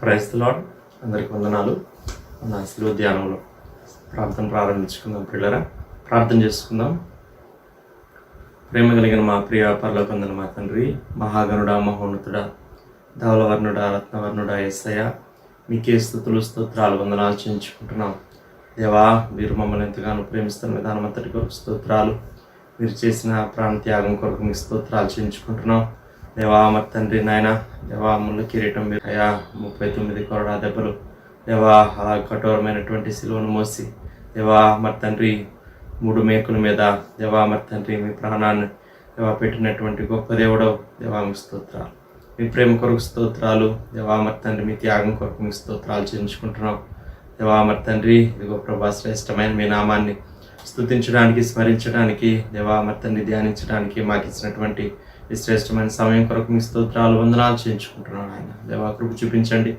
Praise the lord. అందరికి వందనాలు. మన శిలువ ధ్యానంలో ప్రార్థన ప్రారంభించుకుందాం. పిల్లరా, ప్రార్థన చేసుకుందాం. ప్రేమ కలిగిన మా ప్రియ పరలోకందన మా తండ్రి, మహాగణుడా, మహోన్నతుడా, ధవలవర్ణుడా, రత్నవర్ణుడా యేసయ్య, మీకే స్తుతులు స్తోత్రాలు వందనాలు చేయించుకుంటున్నాం. దేవా, మీరు మమ్మల్ని ఎంతగానో ప్రేమిస్తున్న విధానం అంతటి కొరకు స్తోత్రాలు. మీరు చేసిన ప్రాణత్యాగం కొరకు మీ స్తోత్రాలు చేయించుకుంటున్నాం. దేవా, మరి తండ్రి నాయన, దేవా, ముళ్ళ కిరీటం అయా 39 కొరడా దెబ్బలు, దేవా, అలా కఠోరమైనటువంటి సిలువను మోసి, దేవా మరి తండ్రి 3 మేకుల మీద, దేవా మరి తండ్రి మీ ప్రాణాన్ని దేవా పెట్టినటువంటి గొప్ప దేవుడవు. దేవా, మీ స్తోత్రాలు. మీ ప్రేమ కొరకు స్తోత్రాలు. దేవా మరి తండ్రి మీ త్యాగం కొరకు మీ స్తోత్రాలు చేయించుకుంటున్నాం. దేవా మరి తండ్రి, ఇదిగో ప్రభా, శ్రేష్టమైన మీ నామాన్ని స్తుతించడానికి, స్మరించడానికి, దేవా మరి తండ్రి ధ్యానించడానికి మాకు ఇచ్చినటువంటి ఈ శ్రేష్టమైన సమయం కొరకు మీ స్తోత్రాలు వందనాలు చేయించుకుంటున్నాను. ఆయన దేవా, కృప చూపించండి.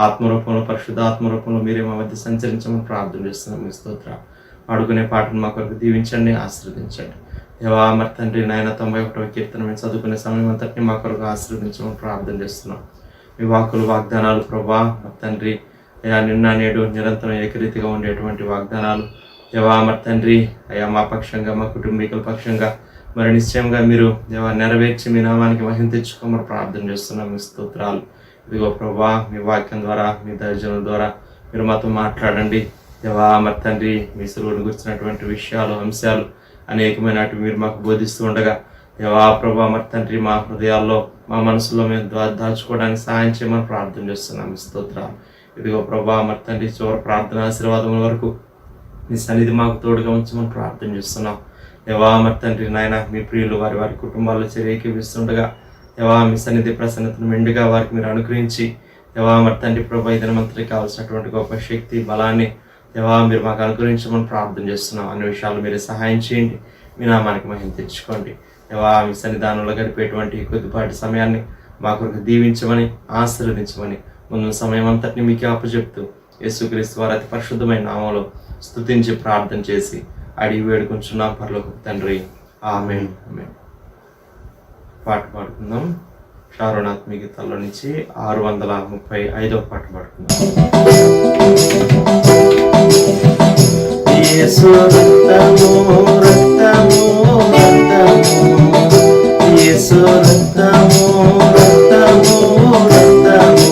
ఆత్మరూపంలో, పరిశుద్ధ ఆత్మరూపంలో మీరే మా మధ్య సంచరించమని ప్రార్థన చేస్తున్నాం. మీ స్తోత్రాలు పాడుకునే పాటను మా కొరకు దీవించండి, ఆశీర్వదించండి. దేవా మరి తండ్రి నాయన 91వ కీర్తన మేము చదువుకునే సమయం అంతటిని మా కొరకు ఆశీర్వదించమని ప్రార్థన చేస్తున్నాం. మీ వాక్కులు, వాగ్దానాలు ప్రభా మరి తండ్రి అయ్యా నిన్న నేడు నిరంతరం ఏకరీతిగా ఉండేటువంటి వాగ్దానాలు. దేవా మరి తండ్రి అయ్యా మా పక్షంగా, మా కుటుంబీకుల పక్షంగా మరి నిశ్చయంగా మీరు దేవా నెరవేర్చి మీ నామానికి మహిమ తెచ్చుకోమని ప్రార్థన చేస్తున్నాం. మీ స్తోత్రాలు. ఇదిగో ప్రభా, మీ వాక్యం ద్వారా, మీ దర్శనం ద్వారా మీరు మాతో మాట్లాడండి. దేవా మరి తండ్రి మీ సులువుని గురించినటువంటి విషయాలు, అంశాలు అనేకమైనవి మీరు మాకు బోధిస్తూ ఉండగా, దేవా ప్రభా మరి తండ్రి మా హృదయాల్లో, మా మనసులో మేము దాచుకోవడానికి సహాయం చేయమని ప్రార్థన చేస్తున్నాం. మీ స్తోత్రాలు. ఇదిగో ప్రభా మరి తండ్రి చివరి ప్రార్థన ఆశీర్వాదం వరకు మీ సన్నిధి మాకు తోడుగా ఉంచమని ప్రార్థన చేస్తున్నాం. దేవా మరి తండ్రి నాయన, మీ ప్రియులు వారి వారి కుటుంబాల్లో ఏకీపిస్తుండగా, దేవా మీ సన్నిధి ప్రసన్నతను మెండుగా వారికి మీరు అనుగ్రహించి, దేవా మరి తండ్రి ప్రభా ఈ దినమంతటికి కావాల్సినటువంటి గొప్ప శక్తి, బలాన్ని దేవా మీరు మాకు అనుగ్రహించమని ప్రార్థన చేస్తున్నాం. అన్ని విషయాలు మీరే సహాయం చేయండి. మీ నామానికి మహిమ తెచ్చుకోండి. దేవా మీ సన్నిధానంలో గడిపేటువంటి కొద్దిపాటి సమయాన్ని మా కొరకు దీవించమని, ఆశీర్వదించమని, ముందు సమయం అంతటిని మీకే అప్పచెప్తూ యేసుక్రీస్తు వారి అతి పరిశుద్ధమైన నామంలో స్తుతించి ప్రార్థన చేసి అడిగి వేడుకుంటున్నాం పరలోకపు తండ్రి. ఆమేన్. ఆమేన్. పాట పాడుకుందాం. షారోనాత్మి గీతాల్లో నుంచి 635వ పాట పాడుకుందాం. యేసు రక్తము రక్తము రక్తము, యేసు రక్తము రక్తము రక్తము,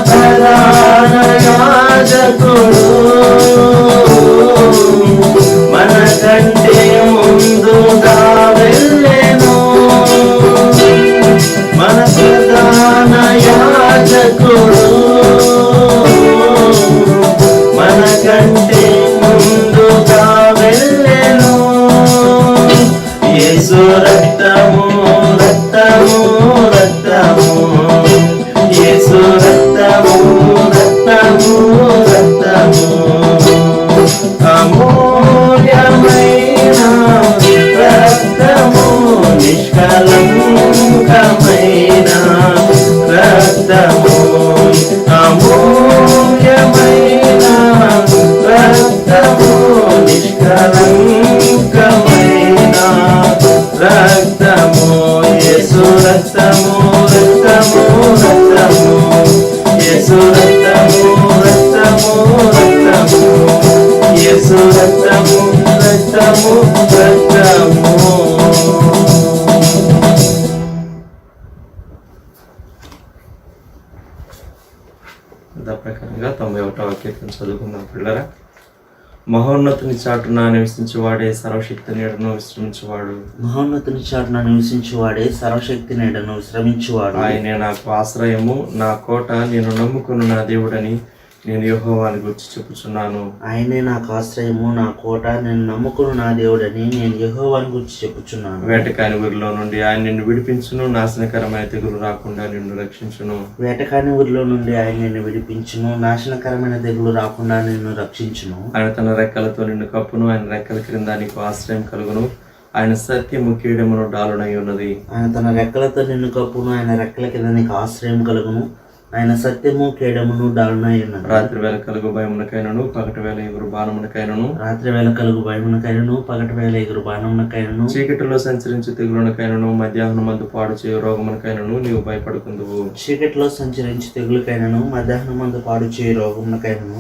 ప్రధాన యాజకుడు మనకంటే ముందుగా వెళ్ళెను. మన ప్రధాన యాజకుడు మనకంటే ముందుగా వెళ్ళెను. యేసు రక్తము రక్తము రక్తము, యేసు రక్తము రక్తము రక్తము, అమూల్యమైన రక్తము, నిష్కలంకమైన రక్తము, అమూల్యమైన రక్తము, నిష్కలంకమైన రక్తము, యేసు రక్తము రక్తము రక్తము, యేసు రక్తము రక్తము రక్తము, యేసు రక్తము రక్తము రక్తము. ప్రకారంగా 91వ కీర్తన చదువుకుందాం పిల్లరా. మహోన్నతుని చాటున నివసించువాడే సర్వశక్తి నీడను విశ్రమించువాడు. మహోన్నతుని చాటున నివసించువాడే సర్వశక్తి నీడను విశ్రమించువాడు. ఆయనే నాకు ఆశ్రయము, నా కోట, నేను నమ్ముకున్న నా దేవుడని నేను యెహోవాని గురించి చెప్పుచున్నాను. ఆయనే నాకు ఆశ్రయము, నా కోట, నేను నమ్ముకున్న నా దేవుడని నేను యెహోవాని గురించి చెప్పుచున్నాను. వేటకాని ఊరిలో నుండి ఆయన నిన్ను విడిపించును, నాశనకరమైన తెగులు రాకుండా నిన్ను రక్షించును. వేటకాని ఊరిలో నుండి ఆయన నిన్ను విడిపించును, నాశనకరమైన తెగులు రాకుండా నిన్ను రక్షించును. ఆయన తన రెక్కలతో నిన్ను కప్పును, ఆయన రెక్కల క్రింద నీకు ఆశ్రయం కలుగును. ఆయన సత్యము కీడమును డాలునై ఉన్నది. ఆయన తన రెక్కలతో నిన్ను కప్పును, ఆయన రెక్కల కింద నీకు ఆశ్రయం కలుగును. ఆయన సత్యము కేడమును డాలునై ఉన్నది. రాత్రి వేళ కలుగు భయమునకైనను, పగటి వేళ ఎగురు బాణమునకైనను, రాత్రి వేళ కలుగు భయమునకైనను, పగటి వేళ ఎగురు బాణమునకైనను, చీకటిలో సంచరించు తెగులునకైనను, మధ్యాహ్నం మందు పాడు చేయు రోగమునకైనను నీవు భయపడుకుందువు. చీకటిలో సంచరించు తెగులకైనను, మధ్యాహ్నం మందు పాడు చేయు రోగమునకైనను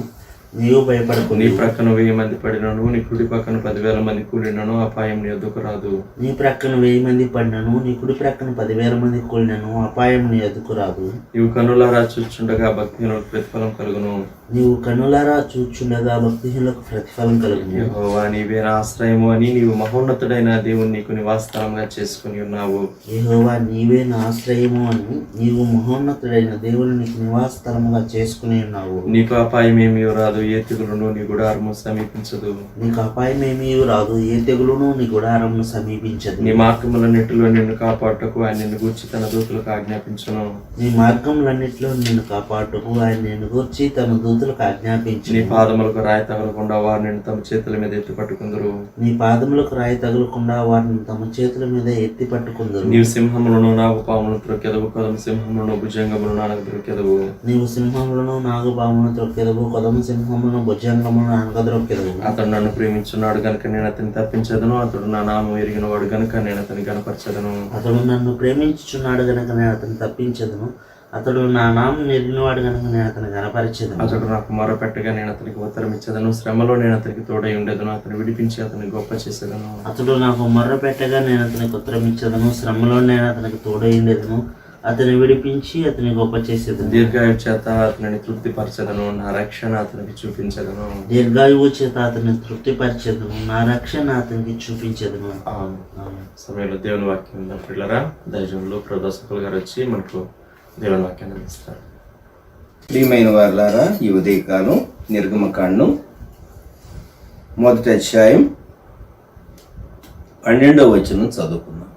నీవు భయపడకు. నీ ప్రక్కన 1000 మంది పడినను, నీ కుడి పక్కన 10,000 మంది కూడినను అపాయం నీ ఎదుకు రాదు. నీ ప్రక్కన 1000 మంది పడినను, నీ కుడి ప్రక్కన 10,000 మంది కూలినను అపాయం నీ ఎదుకు రాదు. నీవు కన్నులారా చూచుండగా భక్తిహీనులకు ప్రతిఫలం కలుగును. నీవు కన్నులారా చూచుండగా భక్తిహీనులకు ప్రతిఫలం కలుగును. యెహోవా నీవే నా ఆశ్రయము అని నీవు మహోన్నతుడైన దేవుని నీకు నివాసస్థలంగా చేసుకుని ఉన్నావు. యెహోవా నీవే నా ఆశ్రయము అని నీవు మహోన్నతుడైన దేవుని నీకు నివాసస్థలముగా చేసుకుని ఉన్నావు. నీకు అపాయం ఏమీ రాదు, ఏ తెగులును నీ గుడారము సమీపించదు. నీకు అపాయం ఏమీ రాదు, ఏ తెగులును నీ గుడారమును సమీపించదు. నీ మార్గములన్నిటిలో నిన్ను కాపాడుటకు ఆయన నిన్ను గూర్చి తన దూతలకు ఆజ్ఞాపించును. నీ మార్గములన్నిటిలో నిన్ను కాపాడుటకు ఆయన నిన్ను గూర్చి తన దూతలకు ఆజ్ఞాపించు. నీ పాదములకు రాయి తగలకుండా వారు నిన్ను తమ చేతుల మీద ఎత్తి పట్టుకుందరు. నీ పాదములకు రాయి తగలకుండా వారిని తమ చేతుల మీద ఎత్తి పట్టుకుందరు. నీవు సింహములను నాగుపాములను త్రొక్కెదవు, కొదమ సింహములను భుజంగములను నానగ త్రొక్కెదవు. నీవు సింహములను నాగుపాములను త్రొక్కెదవు, కొదమ సింహములను భుజంగములను అనగద్రొక్కెదవు. అతడు నన్ను ప్రేమించున్నాడు గనుక నేను అతన్ని తప్పించదను, అతడు నా నామం ఎరిగిన వాడు గనుక నేను అతని గనపరచదను. అతడు నన్ను ప్రేమించుచున్నాడు గనుక నేను అతన్ని తప్పించదను, అతడు నా నామం ఎరిగినవాడు గనుక నేను అతని గనపరచదను. అతడు నాకు మొరపెట్టగా నేను అతనికి ఉత్తరం ఇచ్చేదను, శ్రమలో నేను అతనికి తోడై ఉండేదను, అతను విడిపించి అతని గొప్ప చేసేదను. అతడు నాకు మొర్ర పెట్టగా నేను అతనికి ఉత్తరం ఇచ్చేదను, శ్రమలో నేను అతనికి తోడై ఉండేదను, అతని విడిపించి అతని గొప్ప చేసేదను. దీర్ఘాయు చేత అతనిని తృప్తిపరచదను, నా రక్షణ అతనికి చూపించదను. దీర్ఘాయువు చేత అతన్ని తృప్తిపరచదను, నా రక్షణ అతనికి చూపించదను. సమయంలో దేవుని వాక్యం ఉందా పిల్లరా? దైవజనులు ప్రదర్శకులు గారు వచ్చి మనకు దేవుని వాక్యాన్ని అందిస్తారు. ప్రియమైన వారులారా, ఈ ఉదయకాలం నిర్గమకాండం 1వ అధ్యాయం 12వ వచనం చదువుకుందాం.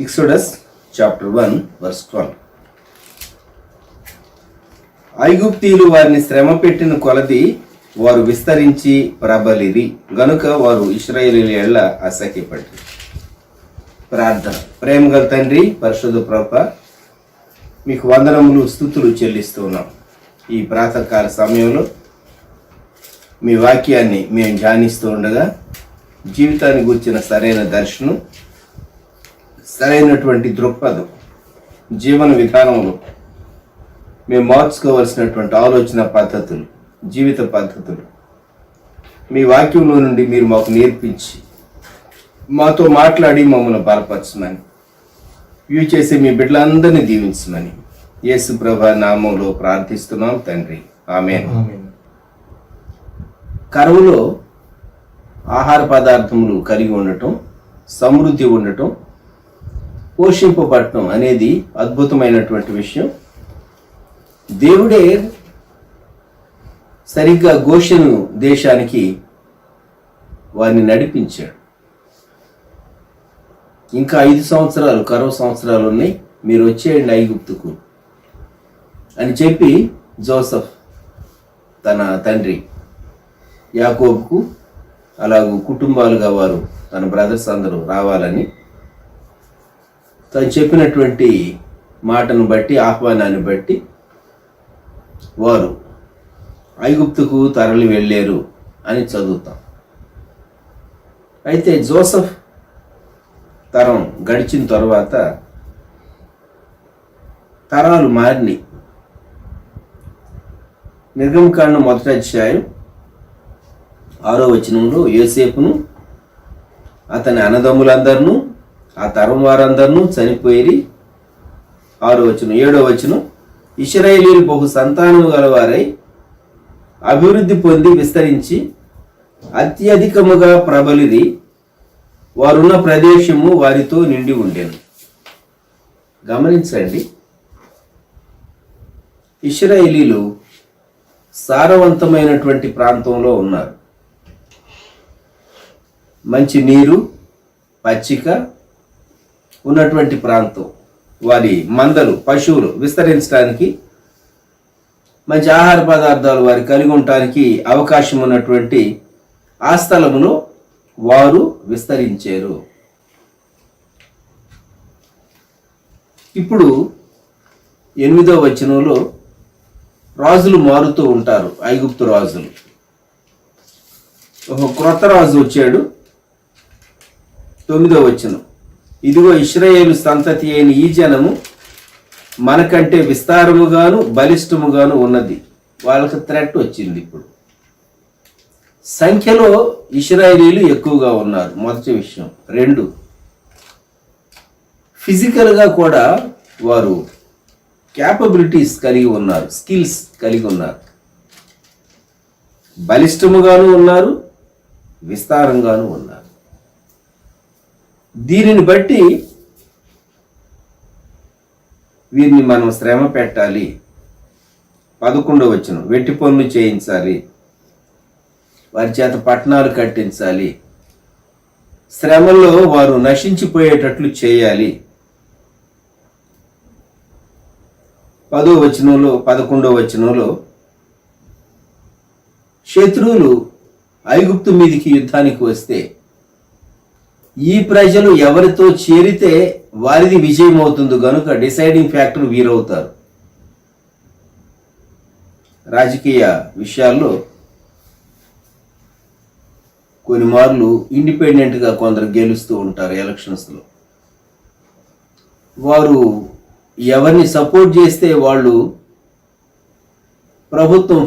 Exodus chapter 1 verse 12. ఐగుప్తీయులు వారిని శ్రమ పెట్టిన కొలది వారు విస్తరించి ప్రబలిరి గనుక వారు ఇశ్రాయేలీయుల ఎడల అసహ్యపడి. ప్రార్థన. ప్రేమగల తండ్రి, పరిశుద్ధ ప్రభువా, మీకు వందనములు, స్తుతులు చెల్లిస్తున్నాం. ఈ ప్రాతకాల సమయంలో మీ వాక్యాన్ని మేము ధ్యానిస్తూ ఉండగా జీవితాన్ని గురించిన సరైన దర్శనం, సరైనటువంటి దృక్పథం, జీవన విధానంలో మేము మార్చుకోవాల్సినటువంటి ఆలోచన పద్ధతులు, జీవిత పద్ధతులు మీ వాక్యంలో నుండి మీరు మాకు నేర్పించి మాతో మాట్లాడి మమ్మల్ని బలపరచమని, వ్యూ చేసి మీ బిడ్డలందరినీ దీవించమని యేసు ప్రభు నామంలో ప్రార్థిస్తున్నాం తండ్రి, ఆమేన్. ఆమేన్. కరువులో ఆహార పదార్థములు కలిగి ఉండటం, సమృద్ధి ఉండటం, పోషింపబడటం అనేది అద్భుతమైనటువంటి విషయం. దేవుడే సరిగ్గా గోషెను దేశానికి వారిని నడిపించాడు. ఇంకా 5 సంవత్సరాలు కరువు సంవత్సరాలు ఉన్నాయి, మీరు వచ్చేయండి ఐగుప్తుకు అని చెప్పి జోసెఫ్ తన తండ్రి యాకోబుకు, అలాగూ కుటుంబాలుగా వారు తన బ్రదర్స్ అందరూ రావాలని తను చెప్పినటువంటి మాటను బట్టి, ఆహ్వానాన్ని బట్టి వారు ఐగుప్తుకు తరలి వెళ్ళారు అని చదువుతాం. అయితే జోసెఫ్ తరం గడిచిన తర్వాత తరాలు మారినాయి. నిర్గమకాండం 1వ అధ్యాయం 6వ వచనంలో యోసేపును అతని అన్నదమ్ములందరినూ ఆ తరం వారందరినూ చనిపోయి, 6వ వచనం 7వ వచనం, ఇశ్రాయేలీయులు బహు సంతానము గలవారై అభివృద్ధి పొంది విస్తరించి అత్యధికముగా ప్రబలిరి, వారున్న ప్రదేశము వారితో నిండి ఉండేను. గమనించండి, ఇశ్రాయేలీయులు సారవంతమైనటువంటి ప్రాంతంలో ఉన్నారు. మంచి నీరు, పచ్చిక ఉన్నటువంటి ప్రాంతం. వారి మందలు, పశువులు విస్తరించడానికి, మంచి ఆహార పదార్థాలు వారి కలిగి ఉండటానికి అవకాశం ఉన్నటువంటి ఆ స్థలములో వారు విస్తరించారు. ఇప్పుడు 8వ వచనంలో రాజులు మారుతూ ఉంటారు, ఐగుప్తు రాజులు. ఒక క్రొత్త రాజు వచ్చాడు. 9వ వచనం, ఇదిగో ఇశ్రాయేలు సంతతి అయిన ఈ జనము మనకంటే విస్తారముగాను బలిష్టముగాను ఉన్నది. వాళ్ళకి థ్రెట్ వచ్చింది. ఇప్పుడు సంఖ్యలో ఇశ్రాయేలీలు ఎక్కువగా ఉన్నారు, మొదటి విషయం. 2, ఫిజికల్గా కూడా వారు క్యాపబిలిటీస్ కలిగి ఉన్నారు, స్కిల్స్ కలిగి ఉన్నారు, బలిష్టముగాను ఉన్నారు, విస్తారంగాను ఉన్నారు. దీనిని బట్టి వీరిని మనం శ్రమ పెట్టాలి. 11వ వచనం, వెట్టి పనులు చేయించాలి, వారి చేత పట్టణాలు కట్టించాలి, శ్రమల్లో వారు నశించిపోయేటట్లు చేయాలి. 10వ వచనంలో 11వ వచనంలో శత్రువులు ఐగుప్తు మీదికి యుద్ధానికి వస్తే ఈ ప్రజలు ఎవరితో చేరితే వారిది విజయం అవుతుంది గనుక డిసైడింగ్ ఫ్యాక్టర్ వీరవుతారు. రాజకీయ విషయాల్లో కొన్ని మార్లు ఇండిపెండెంట్గా కొందరు గెలుస్తూ ఉంటారు ఎలక్షన్స్లో. వారు ఎవరిని సపోర్ట్ చేస్తే వాళ్ళు ప్రభుత్వం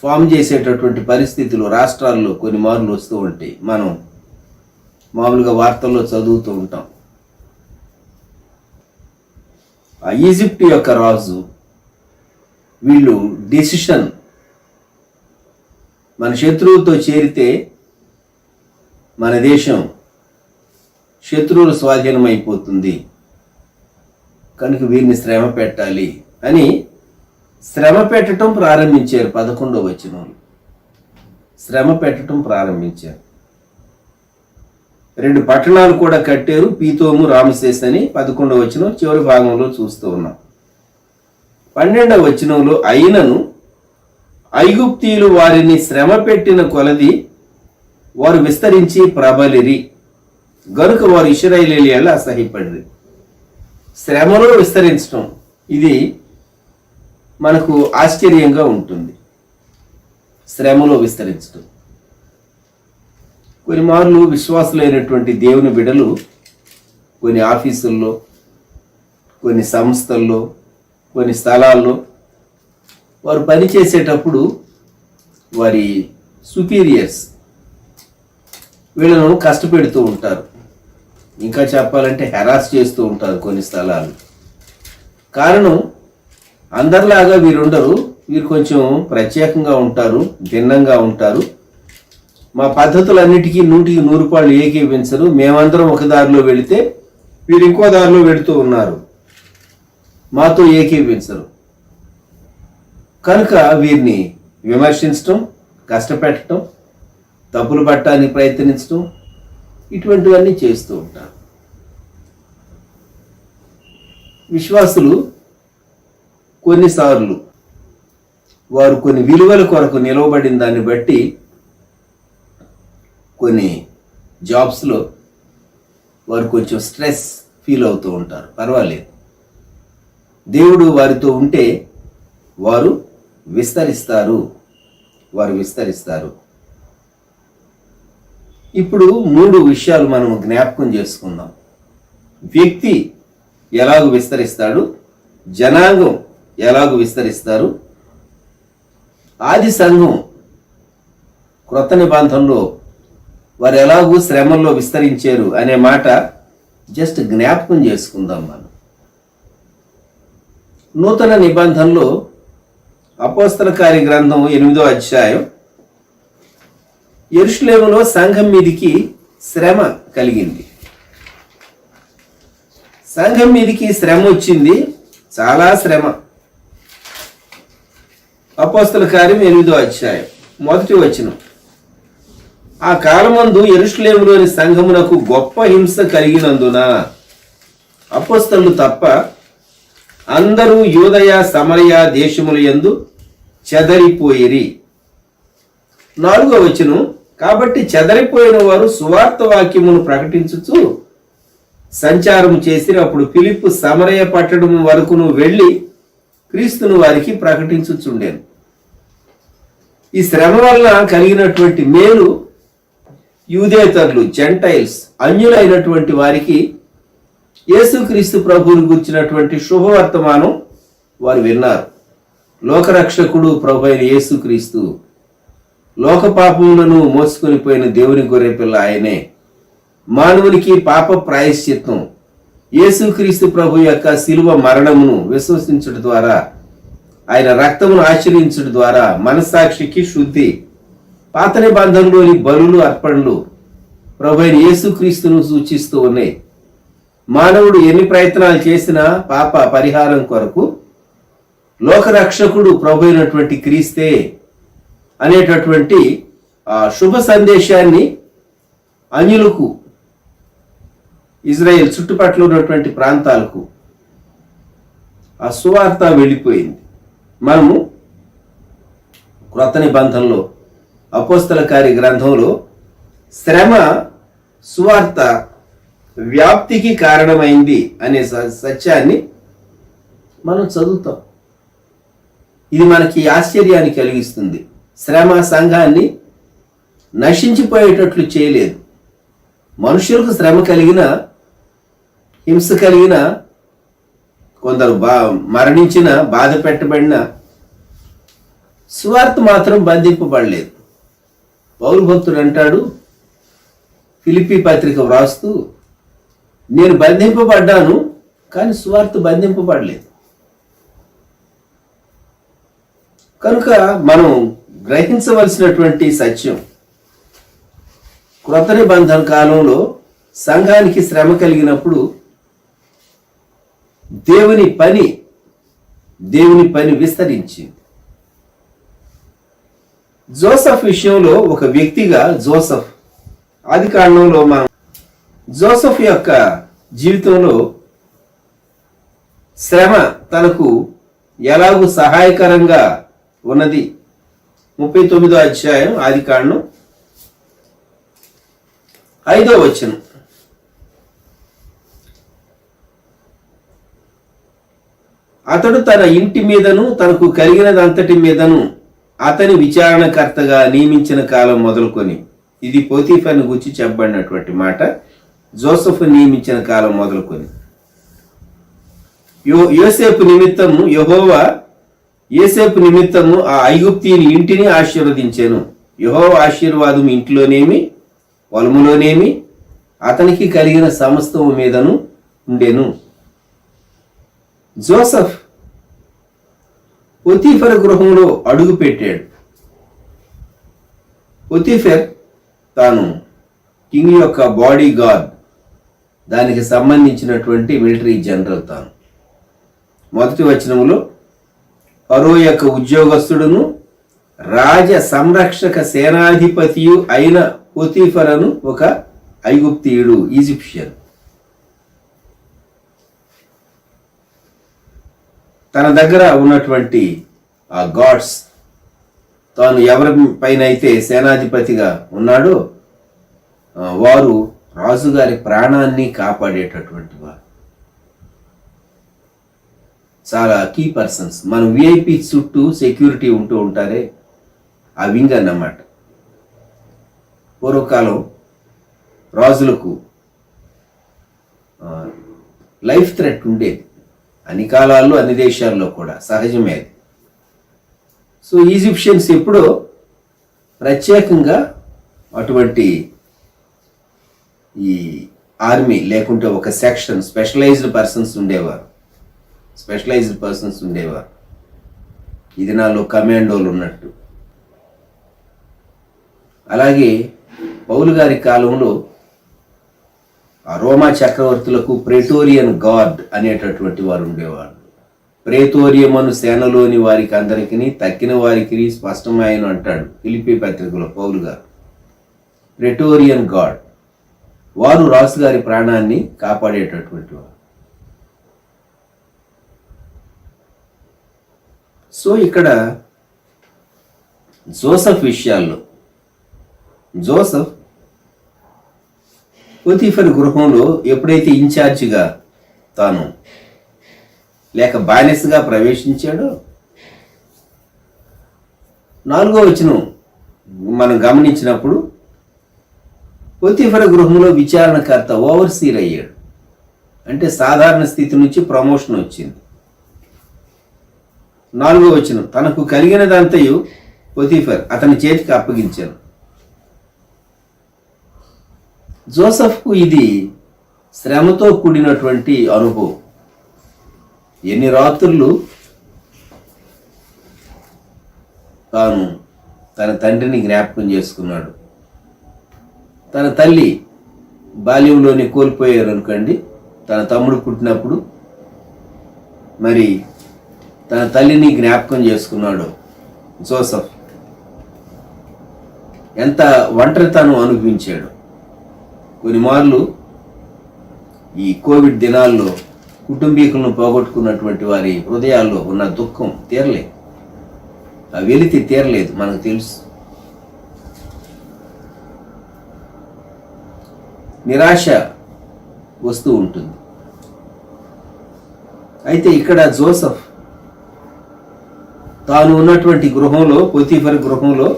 ఫామ్ చేసేటటువంటి పరిస్థితులు రాష్ట్రాల్లో కొన్ని మార్లు వస్తూ ఉంటాయి. మనం మామూలుగా వార్తల్లో చదువుతూ ఉంటాం. ఆ ఈజిప్ట్ యొక్క రాజు వీళ్ళు డెసిషన్, మన శత్రువుతో చేరితే మన దేశం శత్రువుల స్వాధీనం అయిపోతుంది కనుక వీరిని శ్రమ పెట్టాలి అని శ్రమ పెట్టడం ప్రారంభించారు. 11వ వచనంలో శ్రమ పెట్టడం ప్రారంభించారు. 2 పట్టణాలు కూడా కట్టారు, పీతోము, రామసేస్ అని 11వ వచనం చివరి భాగంలో చూస్తూ ఉన్నాం. 12వ వచనంలో అయినను ఐగుప్తీయులు వారిని శ్రమ పెట్టిన కొలది వారు విస్తరించి ప్రబలిరి గనుక వారు ఇశ్రాయేలీయుల యందు అసహ్యపడిరి. శ్రమలో విస్తరించడం ఇది మనకు ఆశ్చర్యంగా ఉంటుంది. శ్రమలో విస్తరించడం కొన్ని మార్లు విశ్వాసులైనటువంటి దేవుని బిడ్డలు కొన్ని ఆఫీసుల్లో, కొన్ని సంస్థల్లో, కొన్ని స్థలాల్లో వారు పనిచేసేటప్పుడు వారి సుపీరియర్స్ వీళ్ళను కష్టపెడుతూ ఉంటారు. ఇంకా చెప్పాలంటే హెరాస్ చేస్తూ ఉంటారు కొన్ని స్థలాలు. కారణం అందరిలాగా వీరుండరు, వీరు కొంచెం ప్రత్యేకంగా ఉంటారు, భిన్నంగా ఉంటారు. మా పద్ధతులన్నిటికీ 100కి 100 పాళ్ళు ఏకీవించరు. మేమందరం ఒక దారిలో వెళితే వీరు ఇంకో దారిలో వెళుతూ ఉన్నారు, మాతో ఏకీవించరు. కనుక వీరిని విమర్శించటం, కష్టపెట్టడం, తప్పులు పట్టడానికి ప్రయత్నించడం, ఇటువంటివన్నీ చేస్తూ ఉంటారు. విశ్వాసులు కొన్నిసార్లు వారు కొన్ని విలువల కొరకు నిలవబడిన దాన్ని బట్టి కొన్ని జాబ్స్లో వారు కొంచెం స్ట్రెస్ ఫీల్ అవుతూ ఉంటారు. పర్వాలేదు, దేవుడు వారితో ఉంటే వారు విస్తరిస్తారు. ఇప్పుడు 3 విషయాలు మనం జ్ఞాపకం చేసుకుందాం. వ్యక్తి ఎలాగూ విస్తరిస్తాడు, జనాంగం ఎలాగూ విస్తరిస్తారు, ఆది సంఘం క్రొత్త నిబంధనలో వారు ఎలాగూ శ్రమల్లో విస్తరించారు అనే మాట జస్ట్ జ్ఞాపకం చేసుకుందాం. మనం నూతన నిబంధనలో అపోస్తల కార్య గ్రంథం 8వ అధ్యాయం, యెరూషలేములో సంఘం మీదికి శ్రమ కలిగింది. సంఘం మీదికి శ్రమ వచ్చింది, చాలా శ్రమ. అపోస్తల కార్యం 8వ అధ్యాయం 1వ వచనం. ఆ కాలమందు యెరూషలేములోని సంఘమునకు గొప్ప హింస కలిగినందున అపోస్తలులు తప్ప అందరూ యూదయ సమరయ దేశముల యందు చెదరిపోయిరి. 4వ వచనం. కాబట్టి చెదరిపోయిన వారు సువార్త వాక్యమును ప్రకటించుచు సంచారం చేసినప్పుడు ఫిలిప్పు సమరయ పట్టణం వరకును వెళ్ళి క్రీస్తును వారికి ప్రకటించుచుండెను. ఈ శ్రమ వల్ల కలిగినటువంటి మేలు యూదేతరులు, జెంటైల్స్, అన్యులైనటువంటి వారికి యేసుక్రీస్తు ప్రభువును గుర్చినటువంటి శుభవర్తమానం వారు విన్నారు. లోకరక్షకుడు ప్రభు అయిన యేసుక్రీస్తు, లోక పాపములను మోసుకొని పోయిన దేవుని గొర్రెపిల్ల ఆయనే. మానవునికి పాప ప్రాయశ్చిత్తం యేసుక్రీస్తు ప్రభు యొక్క శిలువ మరణమును విశ్వసించడం ద్వారా, ఆయన రక్తమును ఆచరించడం ద్వారా మనస్సాక్షికి శుద్ధి. పాత నిబంధనలోని బలులు, అర్పణలు ప్రభు అయిన యేసుక్రీస్తును సూచిస్తూ ఉన్నాయి. మానవుడు ఎన్ని ప్రయత్నాలు చేసినా పాప పరిహారం కొరకు లోకరక్షకుడు ప్రభు అయినటువంటి క్రీస్తే అనేటటువంటి శుభ సందేశాన్ని అన్యులకు, ఇజ్రాయెల్ చుట్టుపక్కల ఉన్నటువంటి ప్రాంతాలకు ఆ సువార్త వెళ్ళిపోయింది. మనము క్రొత్త నిబంధనలో అపోస్తల కార్య గ్రంథంలో శ్రమ సువార్త వ్యాప్తికి కారణమైంది అనే సత్యాన్ని మనం చదువుతాం. ఇది మనకి ఆశ్చర్యాన్ని కలిగిస్తుంది. శ్రమ సంఘాన్ని నశించిపోయేటట్లు చేయలేదు. మనుషులకు శ్రమ కలిగిన, హింస కలిగిన, కొందరు మరణించిన, బాధ పెట్టబడిన, సువార్త మాత్రం బంధింపబడలేదు. పౌలు భక్తుడు అంటాడు ఫిలిప్పీ పత్రిక వ్రాస్తూ, నేను బంధింపబడ్డాను కానీ సువార్త బంధింపబడలేదు. కనుక మనం గ్రహించవలసినటువంటి సత్యం, క్రొత్త నిబంధన కాలంలో సంఘానికి శ్రమ కలిగినప్పుడు దేవుని పని విస్తరించింది. జోసెఫ్ విషయంలో ఒక వ్యక్తిగా జోసెఫ్, ఆది కాండంలో మనం జోసెఫ్ యొక్క జీవితంలో శ్రమ తనకు ఎలాగూ సహాయకరంగా ఉన్నది. 39వ అధ్యాయం ఆది కాండం 5వ వచనం. అతడు తన ఇంటి మీదను తనకు కలిగినదంతటి మీదను అతని విచారణకర్తగా నియమించిన కాలం మొదలుకొని, ఇది పోతీఫర్ను గురించి చెప్పబడినటువంటి మాట. జోసెఫ్ నియమించిన కాలం మొదలుకొని యోసేపు నిమిత్తము యెహోవా యోసేపు నిమిత్తము ఆ ఐగుప్తీయుని ఇంటిని ఆశీర్వదించాను. యెహోవా ఆశీర్వాదం ఇంటిలోనేమి పొలములోనేమి అతనికి కలిగిన సమస్తము మీదను ఉండెను. జోసెఫ్ పొతీఫర్ గృహంలో అడుగు పెట్టాడు. పొతీఫర్ తాను కింగ్ యొక్క బాడీ గార్డ్, దానికి సంబంధించినటువంటి మిలిటరీ జనరల్ తాను. మొదటి వచనములో ఫరో యొక్క ఉద్యోగస్తుడును రాజ సంరక్షక సేనాధిపతియు అయిన పొతీఫరను ఒక ఐగుప్తీయుడు, ఈజిప్షియన్. తన దగ్గర ఉన్నటువంటి ఆ గాడ్స్, తాను ఎవరి పైన అయితే సేనాధిపతిగా ఉన్నాడో వారు రాజుగారి ప్రాణాన్ని కాపాడేటటువంటి వారు. చాలా కీ పర్సన్స్. మనం విఐపి చుట్టూ సెక్యూరిటీ ఉంటూ ఉంటారే, ఆ వింగ్ అన్నమాట. పూర్వకాలం రాజులకు లైఫ్ థ్రెట్ ఉండేది, అన్ని కాలాల్లో అన్ని దేశాల్లో కూడా సహజమే అది. సో ఈజిప్షియన్స్ ఎప్పుడో ప్రత్యేకంగా అటువంటి ఈ ఆర్మీ లేకుంటే ఒక సెక్షన్ స్పెషలైజ్డ్ పర్సన్స్ ఉండేవారు. ఇది నాలో కమాండోలు ఉన్నట్టు. అలాగే పౌలు గారి కాలంలో ఆ రోమా చక్రవర్తులకు ప్రెటోరియన్ గార్డ్ అనేటటువంటి వారు ఉండేవారు. ప్రేతోరియమను సేనలోని వారికి అందరికీ తక్కిన వారికి స్పష్టమైన అంటాడు ఫిలిప్పీ పత్రికలో పౌలు గారు. ప్రెటోరియన్ గార్డ్, వారు రాజుగారి ప్రాణాన్ని కాపాడేటటువంటి వారు. సో ఇక్కడ జోసెఫ్ విషయాల్లో, జోసెఫ్ పొతీఫర్ గృహంలో ఎప్పుడైతే ఇన్ఛార్జిగా తాను లేక బానిసగా ప్రవేశించాడో, 4వ వచనం మనం గమనించినప్పుడు పొతీఫర్ గృహంలో విచారణకర్త, ఓవర్సీర్ అయ్యాడు. అంటే సాధారణ స్థితి నుంచి ప్రమోషన్ వచ్చింది. 4వ వచనం, తనకు కలిగినదంతయు పొతీఫర్ అతని చేతికి అప్పగించాను. జోసెఫ్కు ఇది శ్రమతో కూడినటువంటి అనుభవం. ఎన్ని రాత్రులు తాను తన తండ్రిని జ్ఞాపకం చేసుకున్నాడు. తన తల్లి బాల్యంలోనే కోల్పోయారు అనుకోండి. తన తమ్ముడు పుట్టినప్పుడు మరి తన తల్లిని జ్ఞాపకం చేసుకున్నాడు జోసెఫ్. ఎంత ఒంటరితనం అనుభవించాడు. కొన్ని మార్లు ఈ కోవిడ్ దినాల్లో కుటుంబీకులను పోగొట్టుకున్నటువంటి వారి హృదయాల్లో ఉన్న దుఃఖం తీరలేదు, ఆ వెలితి తీరలేదు, మనకు తెలుసు. నిరాశ వస్తూ ఉంటుంది. అయితే ఇక్కడ జోసెఫ్ తాను ఉన్నటువంటి గృహంలో, పొతీఫర్ గృహంలో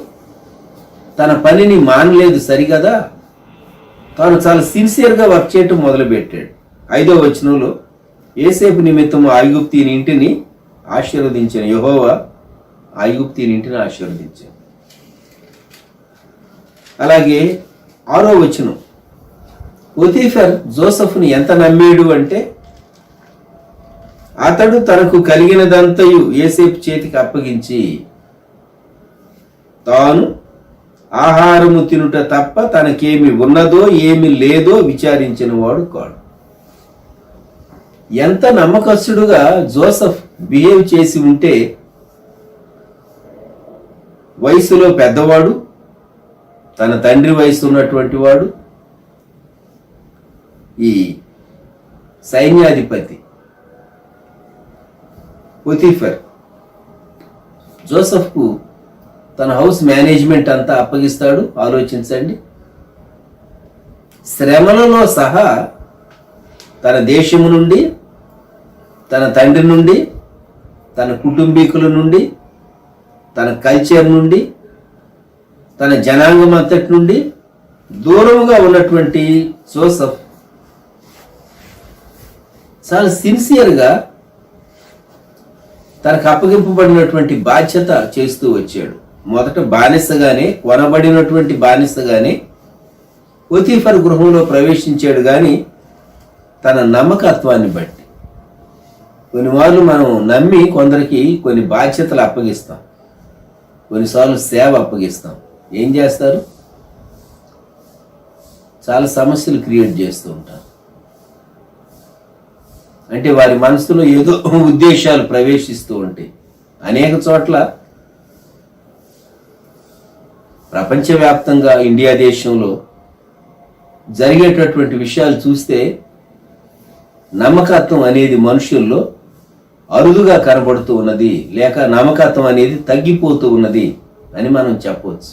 తన పనిని మానలేదు సరిగదా. తాను చాలా సిన్సియర్గా వర్క్ చేయటం మొదలుపెట్టాడు. 5వ వచనంలో, యోసేపు నిమిత్తము ఐగుప్తీయుని ఇంటిని ఆశీర్వదించాను, యెహోవా ఐగుప్తీయుని ఇంటిని ఆశీర్వదించాను. అలాగే 6వ వచనం, పొతీఫర్ జోసెఫ్ను ఎంత నమ్మాడు అంటే, అతడు తనకు కలిగినదంతయు యోసేపు చేతికి అప్పగించి తాను ఆహారము తినుట తప్ప తనకేమి ఉన్నదో ఏమి లేదో విచారించిన వాడు కాడు. ఎంత నమ్మకస్తుడుగా జోసెఫ్ బిహేవ్ చేసి ఉంటే, వయసులో పెద్దవాడు, తన తండ్రి వయసు ఉన్నటువంటి వాడు, ఈ సైన్యాధిపతి పొతీఫర్ జోసెఫ్కు తన హౌస్ మేనేజ్మెంట్ అంతా అప్పగిస్తాడు. ఆలోచించండి. శ్రమలలో సహా తన దేశము నుండి, తన తండ్రి నుండి, తన కుటుంబీకుల నుండి, తన కల్చర్ నుండి, తన జనాంగం అంతటి నుండి దూరముగా ఉన్నటువంటి జోసెఫ్ చాలా సిన్సియర్గా తనకు అప్పగింపబడినటువంటి బాధ్యత చేస్తూ వచ్చాడు. మొదట బానిసగానే, కొనబడినటువంటి బానిసగానే పొతీఫర్ గృహంలో ప్రవేశించాడు. కానీ తన నమ్మకత్వాన్ని బట్టి కొన్నిమార్లు మనం నమ్మి కొందరికి కొన్ని బాధ్యతలు అప్పగిస్తాం, కొన్నిసార్లు సేవ అప్పగిస్తాం. ఏం చేస్తారు? చాలా సమస్యలు క్రియేట్ చేస్తూ ఉంటారు. అంటే వారి మనసులో ఏదో ఉద్దేశాలు ప్రవేశిస్తూ ఉంటాయి. అనేక చోట్ల ప్రపంచవ్యాప్తంగా ఇండియా దేశంలో జరిగేటటువంటి విషయాలు చూస్తే నమ్మకత్వం అనేది మనుషుల్లో అరుదుగా కనబడుతూ ఉన్నది, లేక నమ్మకత్వం అనేది తగ్గిపోతూ ఉన్నది అని మనం చెప్పవచ్చు.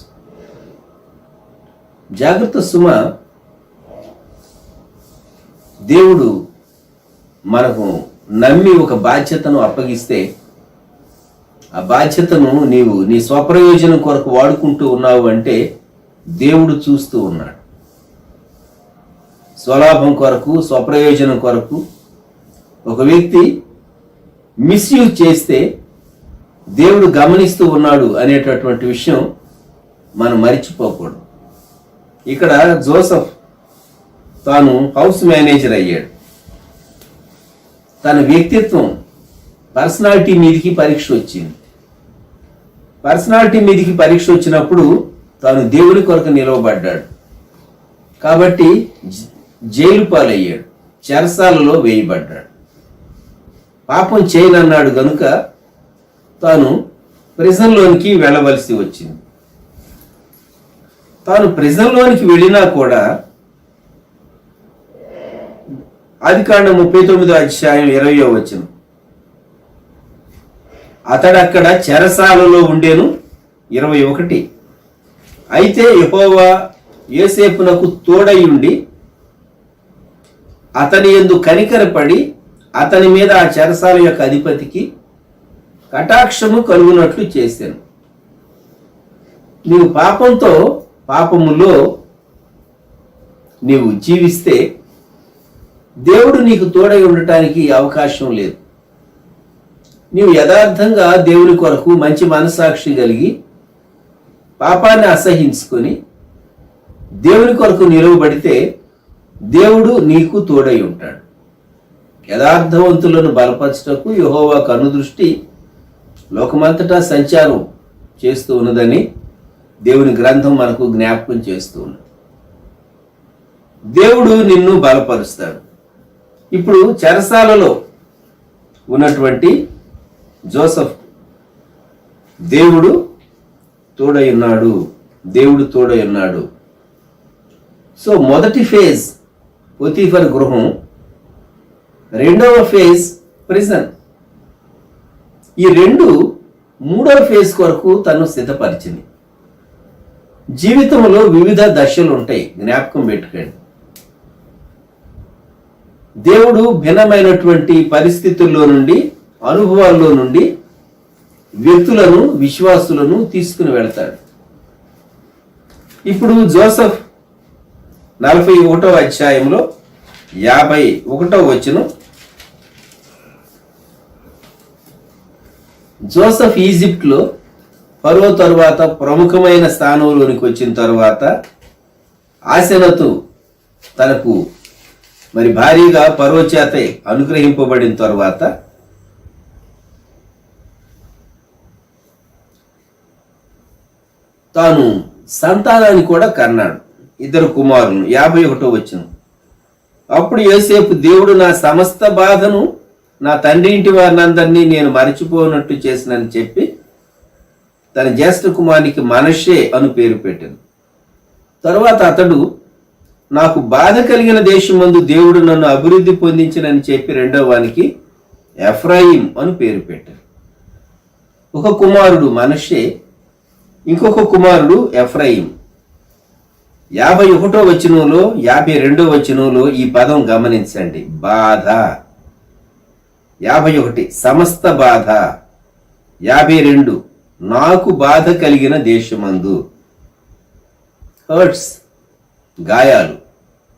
జాగ్రత్త సుమ, దేవుడు మనకు నమ్మి ఒక బాధ్యతను అప్పగిస్తే ఆ బాధ్యతను నీవు నీ స్వప్రయోజనం కొరకు వాడుకుంటూ ఉన్నావు అంటే దేవుడు చూస్తూ ఉన్నాడు. స్వలాభం కొరకు, స్వప్రయోజనం కొరకు ఒక వ్యక్తి మిస్యూజ్ చేస్తే దేవుడు గమనిస్తూ ఉన్నాడు అనేటటువంటి విషయం మనం మరిచిపోకూడదు. ఇక్కడ జోసెఫ్ తాను హౌస్ మేనేజర్ అయ్యాడు. తన వ్యక్తిత్వం, పర్సనాలిటీ మీదికి పరీక్ష వచ్చింది. పర్సనాలిటీ మీదికి పరీక్ష వచ్చినప్పుడు తాను దేవుని కొరకు నిలవబడ్డాడు. కాబట్టి జైలు పాలయ్యాడు, చెరసాలలో వేయబడ్డాడు. పాపం చేయనన్నాడు గనుక తాను ప్రిజన్లోనికి వెళ్ళవలసి వచ్చింది. తాను ప్రిజన్లోనికి వెళ్ళినా కూడా ఆదికాండం 39:20 అతడక్కడ చెరసాలలో ఉండేను. 21 అయితే యెహోవా యోసేపునకు తోడై ఉండి అతని యందు కనికరపడి అతని మీద ఆ చెరసాల యొక్క అధిపతికి కటాక్షము కలుగునట్లు చేశాను. నీవు పాపములో నీవు జీవిస్తే దేవుడు నీకు తోడై ఉండటానికి అవకాశం లేదు. నీవు యథార్థంగా దేవుని కొరకు మంచి మనసాక్షి కలిగి పాపాన్ని అసహించుకొని దేవుని కొరకు నిలవబడితే దేవుడు నీకు తోడై ఉంటాడు. యథార్థవంతులను బలపరచుటకు యెహోవా కనుదృష్టి లోకమంతటా సంచారం చేస్తూ ఉన్నదని దేవుని గ్రంథం మనకు జ్ఞాపకం చేస్తూ ఉన్నది. దేవుడు నిన్ను బలపరుస్తాడు. ఇప్పుడు చెరసాలలో ఉన్నటువంటి జోసెఫ్ దేవుడు తోడై ఉన్నాడు. సో మొదటి ఫేజ్ పోతీఫర్ గృహం, రెండవ ఫేజ్ ప్రిజన్. ఈ రెండు మూడవ ఫేజ్ కొరకు తను సిద్ధపరిచింది. జీవితంలో వివిధ దశలు ఉంటాయి, జ్ఞాపకం పెట్టుకోండి. దేవుడు భిన్నమైనటువంటి పరిస్థితుల్లో నుండి, అనుభవాల్లో నుండి వ్యక్తులను, విశ్వాసులను తీసుకుని వెళ్తాడు. ఇప్పుడు జోసెఫ్ 41వ అధ్యాయంలో 51వ వచనం, జోసెఫ్ ఈజిప్ట్లో ఫరో తరువాత ప్రముఖమైన స్థానంలోనికి వచ్చిన తరువాత ఆసెనతు తనకు మరి భారీగా ఫరో చేత అనుగ్రహింపబడిన తరువాత తాను సంతానాన్ని కూడా కన్నాడు, 2 కుమారులను. 51వ వచనం, అప్పుడు యోసేపు దేవుడు నా సమస్త బాధను నా తండ్రి ఇంటి వారినందరినీ నేను మరచిపోనట్టు చేసినని చెప్పి తన జ్యేష్ఠ కుమారునికి మనష్షే అను పేరు పెట్టాను. తరువాత అతడు నాకు బాధ కలిగిన దేశమందు దేవుడు నన్ను అభివృద్ధి పొందించినని చెప్పి రెండవ వానికి ఎఫ్రాయిం అని పేరు పెట్టారు. ఒక కుమారుడు మనష్షే, ఇంకొక కుమారుడు ఎఫ్రాయిం. 51వ వచనంలో 52వ వచనంలో ఈ పదం గమనించండి, బాధ. 51 సమస్త బాధ. 52 నాకు బాధ కలిగిన దేశమందు. హర్ట్స్, గాయాలు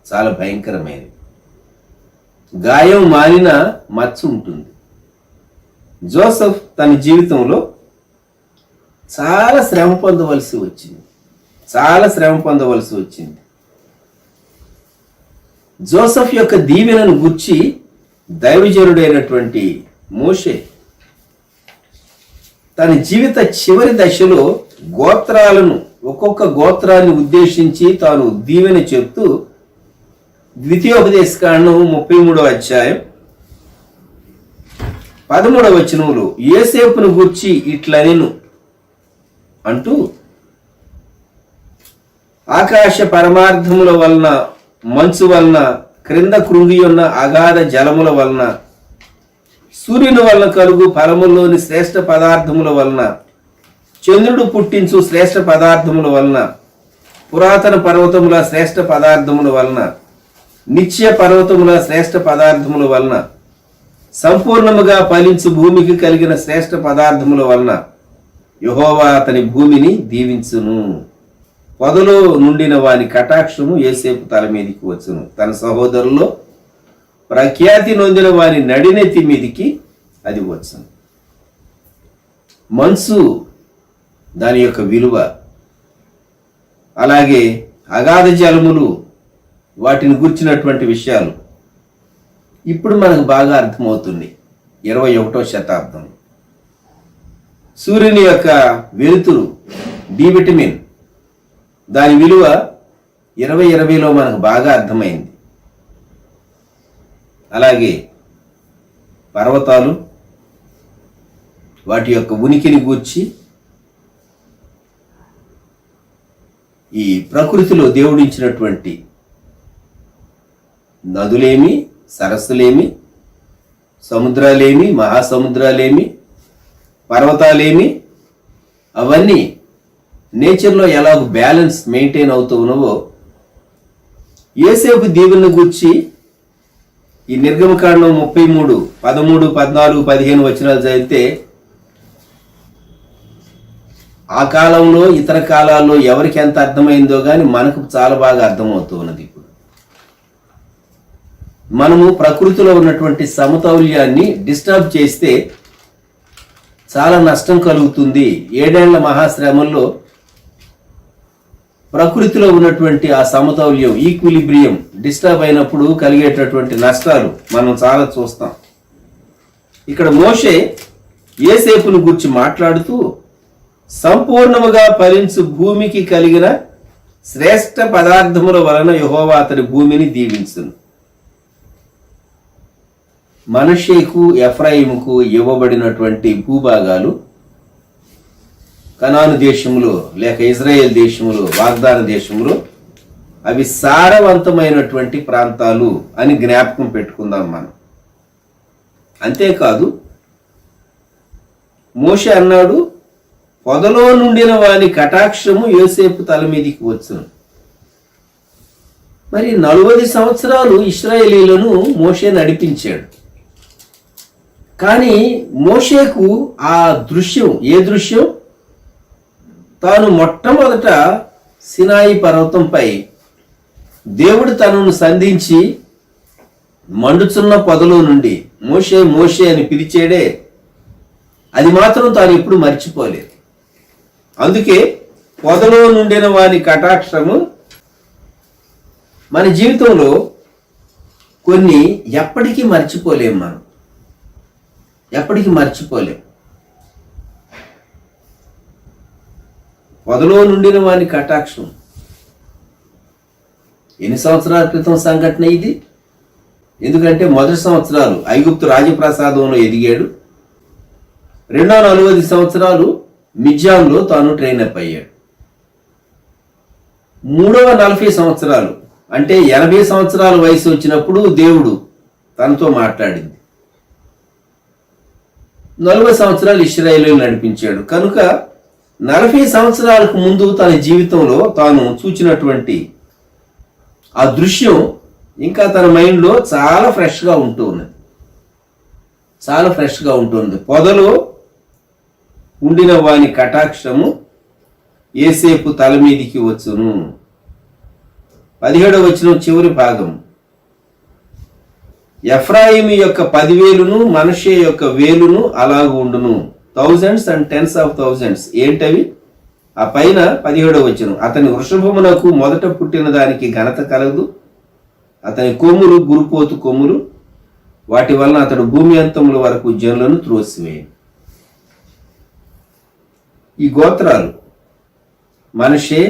చాలా భయంకరమైనవి. గాయం మానిన మచ్చ ఉంటుంది. జోసెఫ్ తన జీవితంలో చాలా శ్రమ పొందవలసి వచ్చింది. జోసెఫ్ యొక్క దీవెనను గుర్చి దైవజనుడైనటువంటి మోషే తన జీవిత చివరి దశలో గోత్రాలను, ఒక్కొక్క గోత్రాన్ని ఉద్దేశించి తాను దీవెన చెప్తూ ద్వితీయోపదేశకాండం 33వ అధ్యాయం 13వ వచనంలో యోసేపును గూర్చి ఇట్లనెను అంటూ, ఆకాశ పరమార్థముల వలన, మంచు వలన, క్రింద కృంగి ఉన్న అగాధ జలముల వలన, సూర్యుని వలన కలుగు ఫలములోని శ్రేష్ఠ పదార్థముల వలన, చంద్రుడు పుట్టించు శ్రేష్ఠ పదార్థముల వలన, పురాతన పర్వతముల శ్రేష్ఠ పదార్థముల వలన, నిత్య పర్వతముల శ్రేష్ఠ పదార్థముల వలన, సంపూర్ణముగా ఫలించు భూమికి కలిగిన శ్రేష్ఠ పదార్థముల వలన యెహోవా అతని భూమిని దీవించును. పొదలో నుండిన వాని కటాక్షము యోసేపు తల మీదికి వచ్చును. తన సహోదరుల్లో ప్రఖ్యాతి నొందిన వాని నడినెత్తి మీదికి అది వచ్చును. మనసు దాని యొక్క విలువ, అలాగే అగాధ జలములు, వాటిని గుర్చినటువంటి విషయాలు ఇప్పుడు మనకు బాగా అర్థమవుతుంది 21వ శతాబ్దం. సూర్యుని యొక్క వెలుతురు, డి విటమిన్, దాని విలువ 2020లో మనకు బాగా అర్థమైంది. అలాగే పర్వతాలు, వాటి యొక్క ఉనికిని గూర్చి ఈ ప్రకృతిలో దేవుడిచ్చినటువంటి నదులేమి, సరస్సులేమి, సముద్రాలేమి, మహాసముద్రాలేమి, పర్వతాలేమి, అవన్నీ నేచర్లో ఎలాగో బ్యాలెన్స్ మెయింటైన్ అవుతూ ఉన్నవో యోసేపు దీవెనను గూర్చి ఈ నిర్గమకాండం 33, 13, 14, 15 వచనాలు చదివితే ఆ కాలంలో ఇతర కాలాల్లో ఎవరికి ఎంత అర్థమైందో కానీ మనకు చాలా బాగా అర్థమవుతూ ఉన్నది. ఇప్పుడు మనము ప్రకృతిలో ఉన్నటువంటి సమతౌల్యాన్ని డిస్టర్బ్ చేస్తే చాలా నష్టం కలుగుతుంది. 7 ఏళ్ల మహాశ్రమంలో ప్రకృతిలో ఉన్నటువంటి ఆ సమతౌల్యం, ఈక్విలిబ్రియం డిస్టర్బ్ అయినప్పుడు కలిగేటటువంటి నష్టాలు మనం చాలా చూస్తాం. ఇక్కడ మోషే యోసేపును గురించి మాట్లాడుతూ సంపూర్ణముగా ఫలించు భూమికి కలిగిన శ్రేష్ఠ పదార్థముల వలన యెహోవా అతని భూమిని దీవించును. మనష్షేకు, ఎఫ్రాయిముకు ఇవ్వబడినటువంటి భూభాగాలు కనాను దేశములో లేక ఇజ్రాయెల్ దేశములో, వాగ్దాన దేశములో అవి సారవంతమైనటువంటి ప్రాంతాలు అని జ్ఞాపకం పెట్టుకుందాం మనం. అంతేకాదు మోషే అన్నాడు, పొదలో నుండిన వాని కటాక్షము యోసేపు తల మీదికి వచ్చును. మరి 40 సంవత్సరాలు ఇశ్రాయేలీలను మోషే నడిపించాడు. కానీ మోషేకు ఆ దృశ్యం, ఏ దృశ్యం? తాను మొట్టమొదట సినాయి పర్వతంపై దేవుడు తనను సంధించి మండుచున్న పొదలో నుండి మోషే మోషే అని పిలిచాడే, అది మాత్రం తాను ఎప్పుడు మర్చిపోలేదు. అందుకే పొదలో నుండిన వాని కటాక్షము మన జీవితంలో కొన్ని ఎప్పటికీ మర్చిపోలేం, మనం ఎప్పటికీ మర్చిపోలేం. పొదలో నుండిన వాని కటాక్షం ఎన్ని సంవత్సరాల క్రితం సంఘటన ఇది? ఎందుకంటే మొదటి సంవత్సరాలు ఐగుప్తు రాజప్రసాదంలో ఎదిగాడు. రెండో 40 సంవత్సరాలు మిద్యాన్లో తాను ట్రైన్ అప్ అయ్యాడు. మూడవ 40 సంవత్సరాలు అంటే 80 సంవత్సరాల వయసు వచ్చినప్పుడు దేవుడు తనతో మాట్లాడింది. 40 సంవత్సరాలు ఇశ్రాయేలును నడిపించాడు. కనుక 40 సంవత్సరాలకు ముందు తన జీవితంలో తాను చూచినటువంటి ఆ దృశ్యం ఇంకా తన మైండ్లో చాలా ఫ్రెష్గా ఉంటూ ఉన్నది, చాలా ఫ్రెష్గా ఉంటుంది. పొదలో ఉండిన వాని కటాక్షము యోసేపు తల మీదికి వచ్చును. 17వ వచనం చివరి భాగం, ఎఫ్రాయిము యొక్క 10,000ను మనష్షే యొక్క 1,000ను అలాగూ ఉండును. Thousands and tens of thousands. ఏంటవి? ఆ పైన 17వ వచనం, అతని వృషభమునకు మొదట పుట్టిన దానికి ఘనత కలదు, అతని కొమ్ములు గురుపోతు కొమ్ములు, వాటి వలన అతడు భూమి అంతముల వరకు జనులను త్రోసివేయను. ఈ గోత్రాలు మనషే,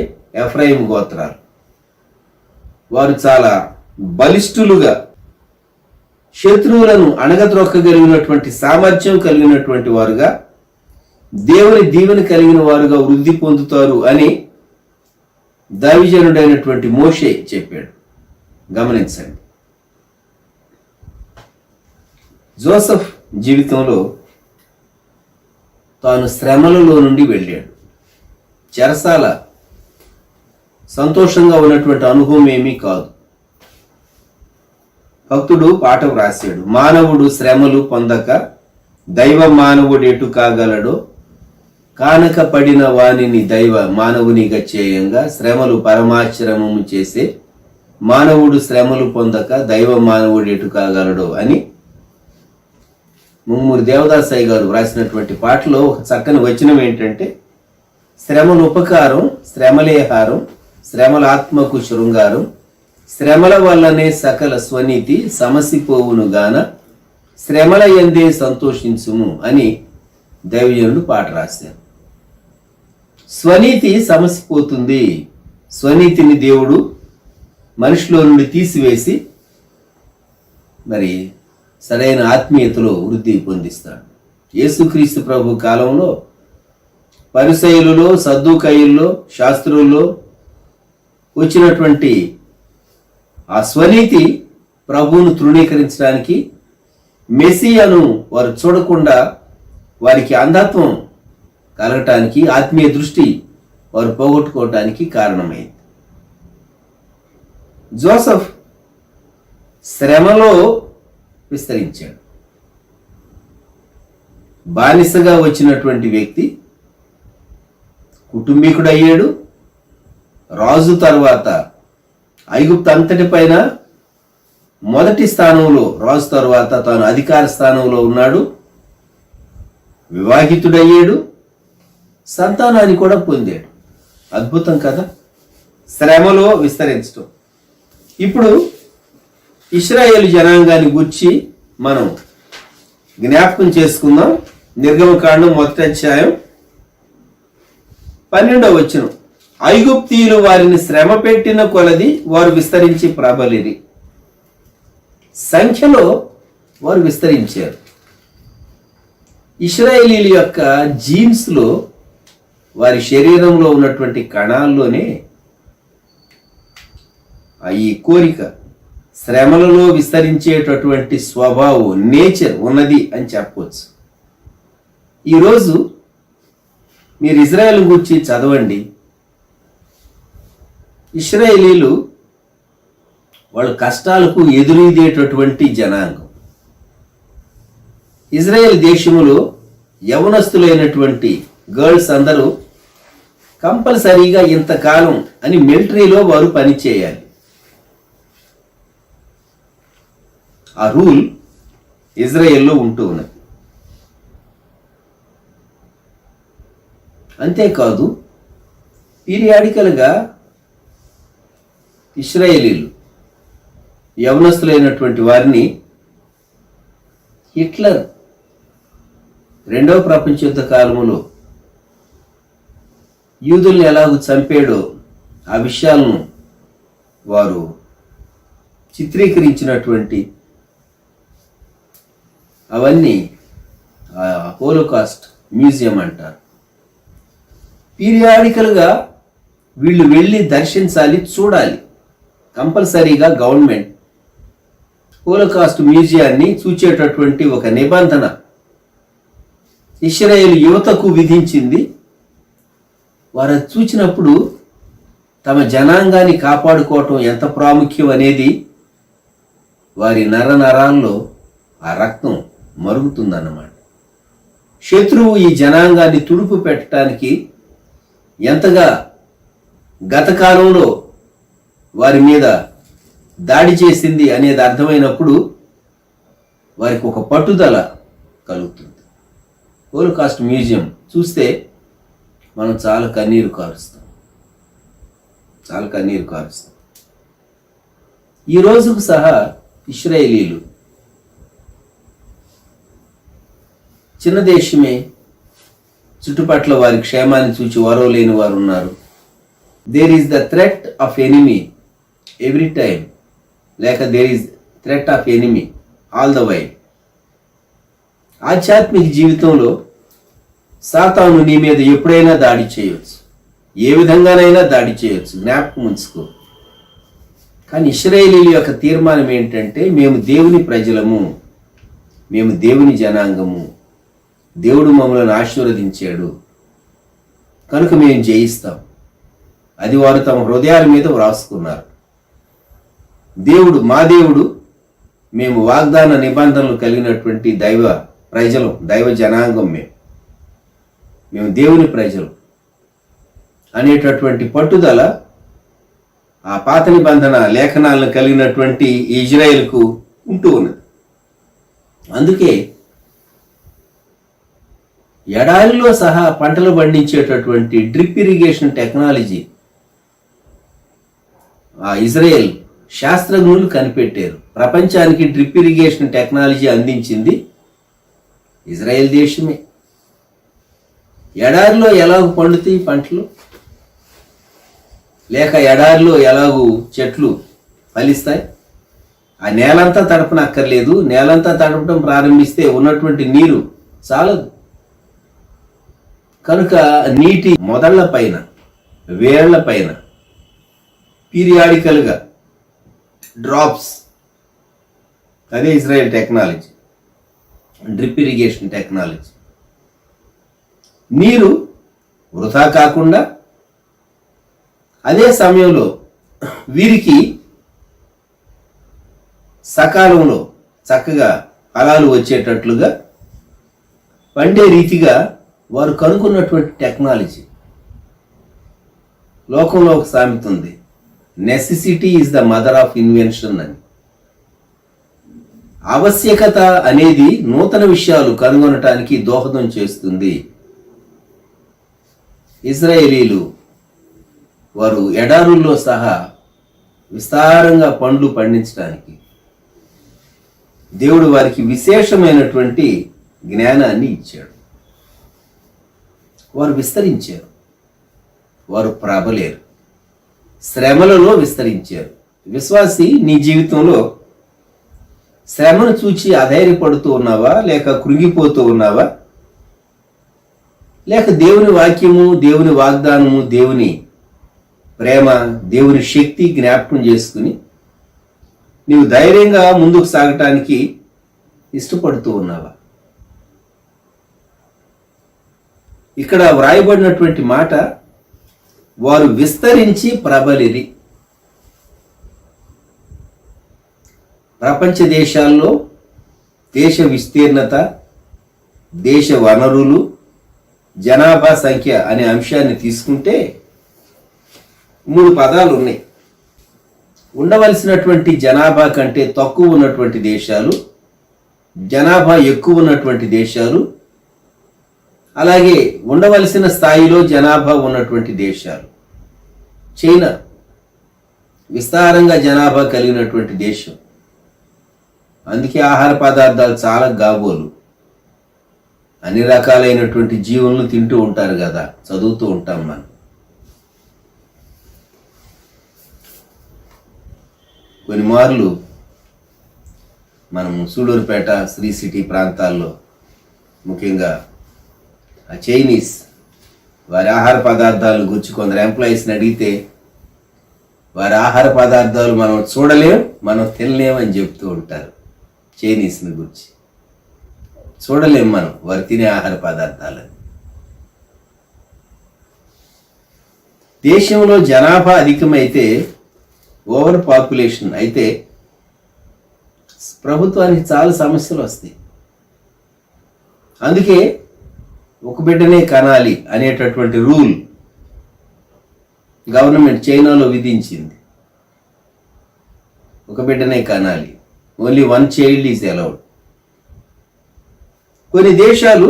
ఎఫ్రాయిం గోత్రాలు. వారు చాలా బలిష్ఠులుగా, శత్రువులను అణగద్రొక్కగలిగినటువంటి సామర్థ్యం కలిగినటువంటి వారుగా, దేవుని దీవెన కలిగిన వారుగా వృద్ధి పొందుతారు అని దైవజనుడైనటువంటి మోషే చెప్పాడు. గమనించండి. జోసెఫ్ జీవితంలో తాను శ్రమలలో నుండి వెళ్ళాడు. చెరసాల సంతోషంగా ఉన్నటువంటి అనుభవం ఏమీ కాదు. భక్తుడు పాట వ్రాసాడు, మానవుడు శ్రమలు పొందక దైవ మానవుడు ఎటు కాగలడో, కానక పడిన వానిని దైవ మానవునిగా చేయంగా శ్రమలు పరమాశ్రమము చేసే మానవుడు శ్రమలు పొందక దైవ మానవుడు ఎటు కాగలడో అని ముమ్మూరి దేవదాసయ్య గారు వ్రాసినటువంటి పాటలో ఒక చక్కని వచనం ఏంటంటే, శ్రమల ఉపకారం, శ్రమలేహారం, శ్రమల ఆత్మకు శృంగారం, శ్రమల వల్లనే సకల స్వనీతి సమసిపోవును గాన శ్రమల యందే సంతోషించుము అని దైవజనుడు పాట రాశారు. స్వనీతి సమసిపోతుంది. స్వనీతిని దేవుడు మనిషిలో నుండి తీసివేసి మరి సరైన ఆత్మీయతలో వృద్ధి పొందిస్తాడు. యేసుక్రీస్తు ప్రభు కాలంలో పరిసయ్యులలో, సద్దూకయ్యుల్లో, శాస్త్రుల్లో వచ్చినటువంటి ఆ స్వనీతి ప్రభువును తృణీకరించడానికి, మెస్సియాను వారు చూడకుండా వారికి అంధత్వం కలగటానికి, ఆత్మీయ దృష్టి వారు పోగొట్టుకోవటానికి కారణమైంది. జోసెఫ్ శ్రమలో విస్తరించాడు. బానిసగా వచ్చినటువంటి వ్యక్తి కుటుంబీకుడు అయ్యాడు. రాజు తర్వాత ఐగుప్తు అంతటి పైన మొదటి స్థానంలో, రాజు తర్వాత తాను అధికార స్థానంలో ఉన్నాడు. వివాహితుడయ్యాడు. సంతానాన్ని కూడా పొందాడు. అద్భుతం కదా, శ్రమలో విస్తరించడం. ఇప్పుడు ఇశ్రాయేలు జనాంగాన్ని గూర్చి మనం జ్ఞాపకం చేసుకుందాం. నిర్గమకాండం 1వ అధ్యాయం 12వ వచనం. ఐగుప్తీయులు వారిని శ్రమ పెట్టిన కొలది వారు విస్తరించి ప్రబలిరి. సంఖ్యలో వారు విస్తరించారు. ఇశ్రాయేలీల యొక్క జీన్స్లో, వారి శరీరంలో ఉన్నటువంటి కణాల్లోనే ఈ కోరిక, శ్రమలలో విస్తరించేటటువంటి స్వభావం, నేచర్ ఉన్నది అని చెప్పవచ్చు. ఈరోజు మీరు ఇజ్రాయెల్ గురించి చదవండి. ఇశ్రాయేలీలు వాళ్ళ కష్టాలకు ఎదురీదేటటువంటి జనాంగం. ఇజ్రాయెల్ దేశంలో యవనస్తులైనటువంటి గర్ల్స్ అందరూ కంపల్సరీగా ఇంతకాలం అని మిలిటరీలో వారు పనిచేయాలి. ఆ రూల్ ఇజ్రాయెల్లో ఉంటూ ఉన్నది. అంతేకాదు, పీరియాడికల్గా ఇశ్రాయేలీలు యవనస్తులైనటువంటి వారిని హిట్లర్ 2వ ప్రపంచ యుద్ధ కాలంలో యూదుల్ని ఎలాగూ చంపాడో ఆ విషయాలను వారు చిత్రీకరించినటువంటి అవన్నీ హోలోకాస్ట్ మ్యూజియం అంటారు. పీరియాడికల్గా వీళ్ళు వెళ్ళి దర్శించాలి, చూడాలి. కంపల్సరీగా గవర్నమెంట్ హోలోకాస్ట్ మ్యూజియాన్ని చూచేటటువంటి ఒక నిబంధన ఇశ్రాయేలు యువతకు విధించింది. వారు చూచినప్పుడు తమ జనాంగాన్ని కాపాడుకోవటం ఎంత ప్రాముఖ్యం అనేది వారి నరనరాల్లో ఆ రక్తం మరుగుతుందన్నమాట. శత్రువు ఈ జనాంగాన్ని తుడుపు పెట్టడానికి ఎంతగా గత కాలంలో వారి మీద దాడి చేసింది అనేది అర్థమైనప్పుడు వారికి ఒక పట్టుదల కలుగుతుంది. హోలోకాస్ట్ మ్యూజియం చూస్తే మనం చాలా కన్నీరు కారుస్తాం. ఈ రోజుకు సహా ఇశ్రాయేలీలు చిన్న దేశమే, చుట్టుపట్ల వారి క్షేమాన్ని చూచి ఓరవలేని వారు ఉన్నారు. There is the threat of enemy every time, లేక there is threat of enemy all the way. ఆధ్యాత్మిక జీవితంలో సాతాను నీ మీద ఎప్పుడైనా దాడి చేయవచ్చు, ఏ విధంగానైనా దాడి చేయవచ్చు, జ్ఞాపకం ఉంచుకో. కానీ ఇశ్రాయేలీయుల యొక్క తీర్మానం ఏంటంటే, మేము దేవుని ప్రజలము, మేము దేవుని జనాంగము, దేవుడు మమ్మల్ని ఆశీర్వదించాడు కనుక మేము జయిస్తాం. అది వారు తమ హృదయాల మీద వ్రాసుకున్నారు. దేవుడు మా దేవుడు, మేము వాగ్దాన నిబంధనలు కలిగినటువంటి దైవ ప్రజలు, దైవ జనాంగం, మేము దేవుని ప్రజలు అనేటటువంటి పట్టుదల ఆ పాత నిబంధన లేఖనాలను కలిగినటువంటి ఇజ్రాయేలుకు ఉంటూ ఉన్నది. అందుకే ఎడారిలో సహా పంటలు పండించేటటువంటి డ్రిప్ ఇరిగేషన్ టెక్నాలజీ ఆ ఇజ్రాయెల్ శాస్త్రజ్ఞులు కనిపెట్టారు. ప్రపంచానికి డ్రిప్ ఇరిగేషన్ టెక్నాలజీ అందించింది ఇజ్రాయెల్ దేశమే. ఎడారిలో ఎలాగూ పండుతాయి పంటలు, లేక ఎడారిలో ఎలాగూ చెట్లు ఫలిస్తాయి? ఆ నేలంతా తడపనక్కర్లేదు. నేలంతా తడపడం ప్రారంభిస్తే ఉన్నటువంటి నీరు చాలదు. కనుక నీటి మొదళ్ల పైన, వేళ్ల పైన పీరియాడికల్గా డ్రాప్స్, అదే Israel technology, drip irrigation technology. నీరు వృధా కాకుండా అదే సమయంలో వీరికి సకాలంలో చక్కగా ఫలాలు వచ్చేటట్లుగా పండే రీతిగా వారు కనుక్కున్నటువంటి టెక్నాలజీ. లోకంలో ఒక సామెత ఉంది, necessity is the mother of invention అని. ఆవశ్యకత అనేది నూతన విషయాలు కనుగొనటానికి దోహదం చేస్తుంది. ఇజ్రాయేలీలు వారు ఎడారుల్లో సహా విస్తారంగా పండ్లు పండించడానికి దేవుడు వారికి విశేషమైనటువంటి జ్ఞానాన్ని ఇచ్చాడు. వారు విస్తరించారు, వారు ప్రబలేరు, శ్రమలలో విస్తరించారు. విశ్వాసి, నీ జీవితంలో శ్రమను చూచి అధైర్యపడుతూ ఉన్నావా, లేక కృంగిపోతూ ఉన్నావా, లేక దేవుని వాక్యము, దేవుని వాగ్దానము, దేవుని ప్రేమ, దేవుని శక్తి జ్ఞాపకం చేసుకుని నీవు ధైర్యంగా ముందుకు సాగటానికి ఇష్టపడుతూ ఉన్నావా? ఇక్కడ వ్రాయబడినటువంటి మాట, వారు విస్తరించి ప్రబలిరి. ప్రపంచ దేశాల్లో దేశ విస్తీర్ణత, దేశ వనరులు, జనాభా సంఖ్య అనే అంశాన్ని తీసుకుంటే 3 పదాలు ఉన్నాయి. ఉండవలసినటువంటి జనాభా కంటే తక్కువ ఉన్నటువంటి దేశాలు, జనాభా ఎక్కువ ఉన్నటువంటి దేశాలు, అలాగే ఉండవలసిన స్థాయిలో జనాభా ఉన్నటువంటి దేశాలు. చైనా విస్తారంగా జనాభా కలిగినటువంటి దేశం. అందుకే ఆహార పదార్థాలు చాలా గాబోలు. అన్ని రకాలైనటువంటి జీవులను తింటూ ఉంటారు కదా, చదువుతూ ఉంటాం మనం. కొన్ని మార్లు మనము సూళ్ళూరుపేట, శ్రీ సిటీ ప్రాంతాల్లో ముఖ్యంగా ఆ చైనీస్ వారి ఆహార పదార్థాలను గురించి కొందరు ఎంప్లాయీస్ని అడిగితే, వారి ఆహార పదార్థాలు మనం చూడలేం, మనం తినలేమని చెప్తూ ఉంటారు. చైనీస్ని గురించి చూడలేం మనం, వారు తినే ఆహార పదార్థాలని. దేశంలో జనాభా అధికమైతే, ఓవర్ పాపులేషన్ అయితే ప్రభుత్వానికి చాలా సమస్యలు వస్తాయి. అందుకే ఒక బిడ్డనే కనాలి అనేటటువంటి రూల్ గవర్నమెంట్ చైనాలో విధించింది. ఒక బిడ్డనే కనాలి, ఓన్లీ 1 చైల్డ్ ఈజ్ అలౌడ్. కొన్ని దేశాలు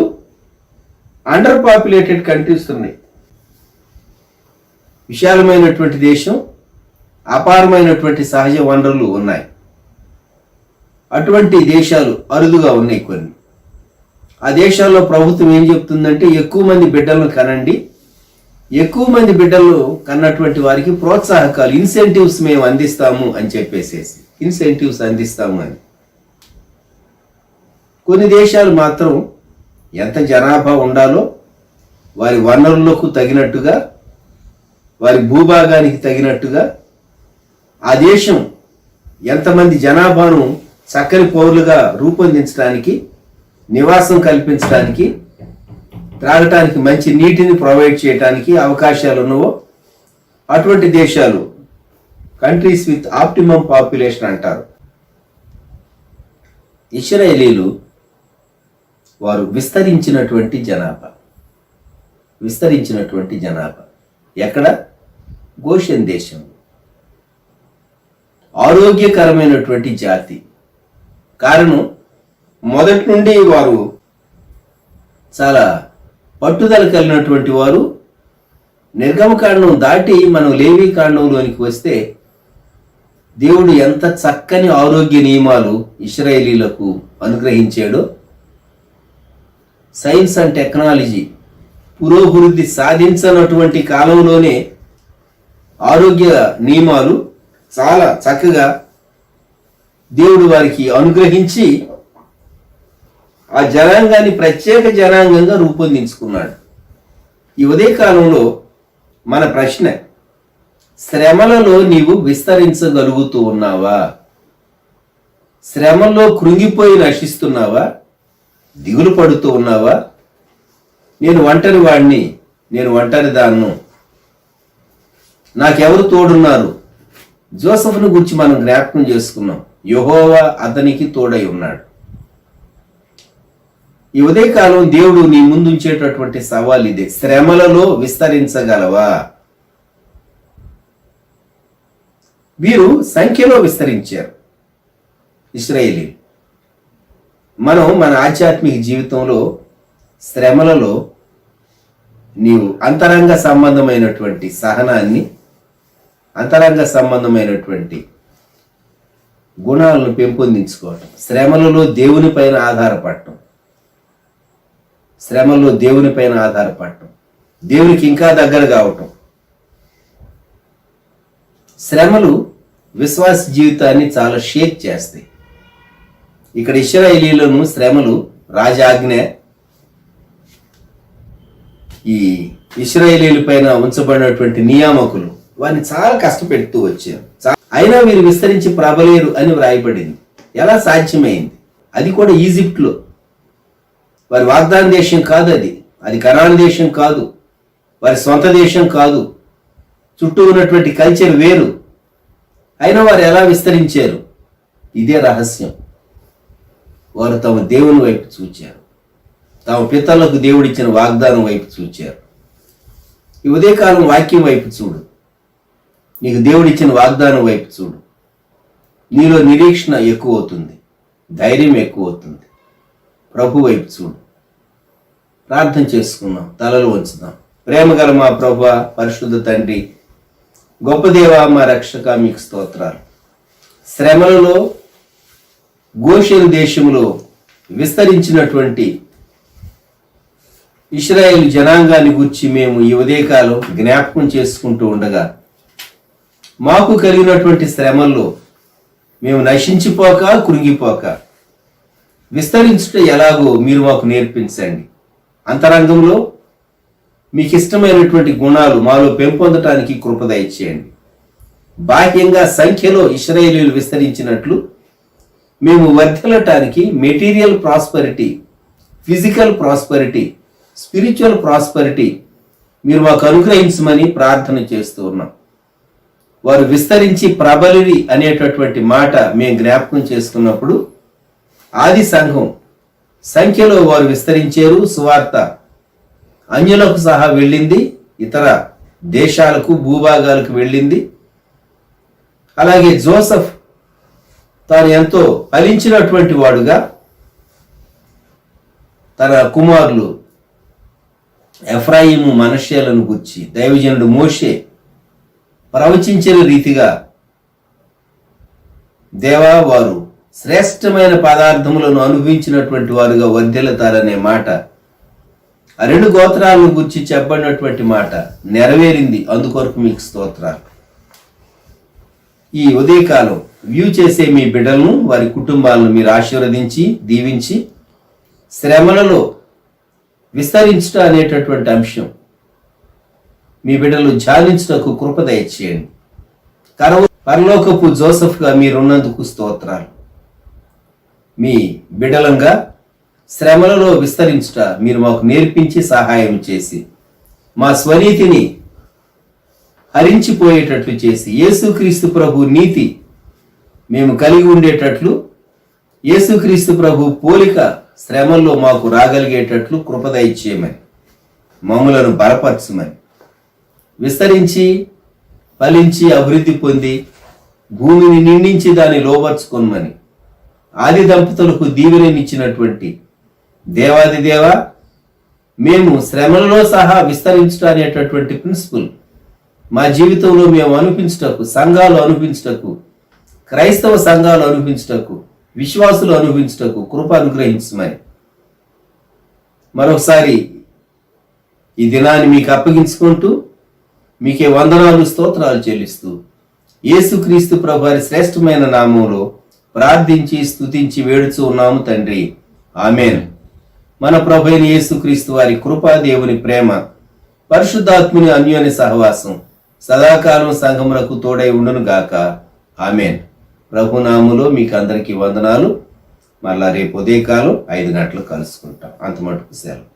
అండర్ పాపులేటెడ్ కంట్రీస్ ఉన్నాయి. విశాలమైనటువంటి దేశం, అపారమైనటువంటి సహజ వనరులు ఉన్నాయి. అటువంటి దేశాలు అరుదుగా ఉన్నాయి కొన్ని. ఆ దేశాల్లో ప్రభుత్వం ఏం చెప్తుందంటే ఎక్కువ మంది బిడ్డలను కనండి, ఎక్కువ మంది బిడ్డలు కన్నటువంటి వారికి ప్రోత్సాహకాలు, ఇన్సెంటివ్స్ మేము అందిస్తాము అని చెప్పేసేసి ఇన్సెంటివ్స్ అందిస్తాము అని. కొన్ని దేశాలు మాత్రం ఎంత జనాభా ఉండాలో వారి వనరులకు తగినట్టుగా, వారి భూభాగానికి తగినట్టుగా ఆ దేశం ఎంతమంది జనాభాను చక్కని పౌరులుగా రూపొందించడానికి, నివాసం కల్పించడానికి, త్రాగటానికి మంచి నీటిని ప్రొవైడ్ చేయడానికి అవకాశాలు ఉన్నవో అటువంటి దేశాలు కంట్రీస్ విత్ ఆప్టిమమ్ పాపులేషన్ అంటారు. ఇశ్రాయేలీలు వారు విస్తరించినటువంటి జనాభా ఎక్కడ? గోషెన్ దేశం. ఆరోగ్యకరమైనటువంటి జాతి. కారణం, మొదటి నుండి వారు చాలా పట్టుదల కలిగినటువంటి వారు. నిర్గమకాండం దాటి మనం లేవీ కాండంలోనికి వస్తే దేవుడు ఎంత చక్కని ఆరోగ్య నియమాలు ఇశ్రాయేలీలకు అనుగ్రహించాడో. సైన్స్ అండ్ టెక్నాలజీ పురోభివృద్ధి సాధించనటువంటి కాలంలోనే ఆరోగ్య నియమాలు చాలా చక్కగా దేవుడు వారికి అనుగ్రహించి ఆ జనాంగాన్ని ప్రత్యేక జనాంగంగా రూపొందించుకున్నాడు. ఈ ఉదయకాలంలో మన ప్రశ్న, శ్రమలలో నీవు విస్తరించగలుగుతూ ఉన్నావా? శ్రమల్లో కృంగిపోయి నశిస్తున్నావా? దిగులు పడుతూ ఉన్నావా? నేను ఒంటరి వాడిని, నేను ఒంటరి దాన్ను, నాకెవరు తోడున్నారు? జోసెఫ్ను గురించి మనం జ్ఞాపకం చేసుకున్నాం. యెహోవా అతనికి తోడై ఉన్నాడు. ఈ ఉదయకాలం దేవుడు నీ ముందు ఉంచేటటువంటి సవాల్ ఇదే. శ్రమలలో విస్తరించగలవా? వీరు సంఖ్యలో విస్తరించారు ఇశ్రాయేలీలు. మనం మన ఆధ్యాత్మిక జీవితంలో శ్రమలలో నీవు అంతరంగ సంబంధమైనటువంటి సహనాన్ని, అంతరంగ సంబంధమైనటువంటి గుణాలను పెంపొందించుకోవటం, శ్రమలలో దేవుని పైన ఆధారపడటం, దేవునికి ఇంకా దగ్గర కావటం. శ్రమలు విశ్వాస జీవితాన్ని చాలా షేక్ చేస్తాయి. ఇక్కడ ఇశ్రాయేలీయులను శ్రమలు రాజాజ్ఞ, ఈ ఇశ్రాయేలీయుల పైన ఉంచబడినటువంటి నియామకులు వారిని చాలా కష్టపెడుతూ వచ్చారు. అయినా వీరు విస్తరించి ప్రబలేరు అని వ్రాయబడింది. ఎలా సాధ్యమైంది? అది కూడా ఈజిప్ట్లో. వారి వాగ్దాన దేశం కాదు, అది కనాను దేశం కాదు, వారి సొంత దేశం కాదు, చుట్టూ ఉన్నటువంటి కల్చర్ వేరు. అయినా వారు ఎలా విస్తరించారు? ఇదే రహస్యం. వారు తమ దేవుని వైపు చూచారు, తమ పితరులకు దేవుడిచ్చిన వాగ్దానం వైపు చూచారు. ఈ ఉదయకాలం వాక్యం వైపు చూడు, నీకు దేవుడిచ్చిన వాగ్దానం వైపు చూడు. నీలో నిరీక్షణ ఎక్కువ అవుతుంది, ధైర్యం ఎక్కువ అవుతుంది. ప్రభు వైపు చూడు. ప్రార్థన చేసుకుందాం, తలలు వంచుదాం. ప్రేమగల మా ప్రభువా, పరిశుద్ధ తండ్రి, గొప్ప దేవా, మా రక్షక, మీకు స్తోత్రాలు. శ్రమలలో గోషెను దేశంలో విస్తరించినటువంటి ఇశ్రాయేలు జనాంగాన్ని గురించి మేము ఈ ఉదయకాలం జ్ఞాపకం చేసుకుంటూ ఉండగా, మాకు కలిగినటువంటి శ్రమల్లో మేము నశించిపోక, కృంగిపోక, విస్తరించుట ఎలాగో మీరు మాకు నేర్పించండి. అంతరంగంలో మీకు ఇష్టమైనటువంటి గుణాలు మాలో పెంపొందటానికి కృప దయచేయండి. బాహ్యంగా సంఖ్యలో ఇశ్రాయేలీయులు విస్తరించినట్లు మేము వర్ధిల్లటానికి material prosperity, physical prosperity, spiritual prosperity మీరు మాకు అనుగ్రహించమని ప్రార్థన చేస్తూ ఉన్నాం. వారు విస్తరించి ప్రబలిరి అనేటటువంటి మాట మేము జ్ఞాపకం చేసుకున్నప్పుడు, ఆది సంఘం సంఖ్యలో వారు విస్తరించారు. సువార్త అన్యులకు సహా వెళ్ళింది, ఇతర దేశాలకు, భూభాగాలకు వెళ్ళింది. అలాగే జోసెఫ్ తాను ఎంతో ఫలించినటువంటి వాడుగా తన కుమారులు ఎఫ్రాయిము, మనష్యేలను గుర్చి దైవజనుడు మోషే ప్రవచించిన రీతిగా దేవా వారు శ్రేష్టమైన పదార్థములను అనుభవించినటువంటి వారుగా వర్ధిల్లుతారనే మాట, ఆ 2 గోత్రాలను గురించి చెప్పబడినటువంటి మాట నెరవేరింది. అందుకొరకు మీకు స్తోత్రాలు. ఈ ఉదయకాలం వ్యూ చేసే మీ బిడ్డలను, వారి కుటుంబాలను మీరు ఆశీర్వదించి దీవించి, శ్రమలలో విస్తరించుట అనేటటువంటి అంశం మీ బిడ్డలు ధ్యానించుటకు కృప దయచేయండి. పరలోకపు జోసెఫ్గా మీరున్నందుకు స్తోత్రాలు. మీ బిడ్డలంగా శ్రమలలో విస్తరించుట మీరు మాకు నేర్పించి సహాయం చేసి, మా స్వనీతిని హరించిపోయేటట్లు చేసి, యేసుక్రీస్తు ప్రభు నీతి మేము కలిగి ఉండేటట్లు, యేసుక్రీస్తు ప్రభు పోలిక శ్రమల్లో మాకు రాగలిగేటట్లు కృప దయచేయమని, మమ్ములను బలపరచమని, విస్తరించి ఫలించి అభివృద్ధి పొంది భూమిని నిండించి దాన్ని లోబర్చుకొనమని ఆది దంపతులకు దీవెననిచ్చినటువంటి దేవాది దేవ, మేము శ్రమలలో సహా విస్తరించుట అనేటటువంటి ప్రిన్సిపల్ మా జీవితంలో మేము అనిపించుటకు, సంఘాలు అనిపించుటకు, క్రైస్తవ సంఘాలు అనిపించుటకు, విశ్వాసులు అనిపించుటకు కృప అనుగ్రహించమని మరొకసారి ఈ దినాన్ని మీకు అప్పగించుకుంటూ మీకే వందనాలు స్తోత్రాలు చెల్లిస్తూ యేసుక్రీస్తు ప్రభువారి శ్రేష్టమైన నామంలో ప్రార్థించి స్తుతించి వేడుచూ ఉన్నాము తండ్రి. ఆమేన్. మన ప్రభు అయిన యేసుక్రీస్తు వారి కృపా, దేవుని ప్రేమ, పరిశుద్ధాత్ముని అన్యోన్య సహవాసం సదాకాలం సంఘములకు తోడై ఉండును గాక. ఆమేన్. ప్రభు నామములో మీకు అందరికీ వందనాలు. మళ్ళా రేపు ఉదయకాలం 5 గంటలకు కలుసుకుంటాం. అంతమటుకు సెలవు.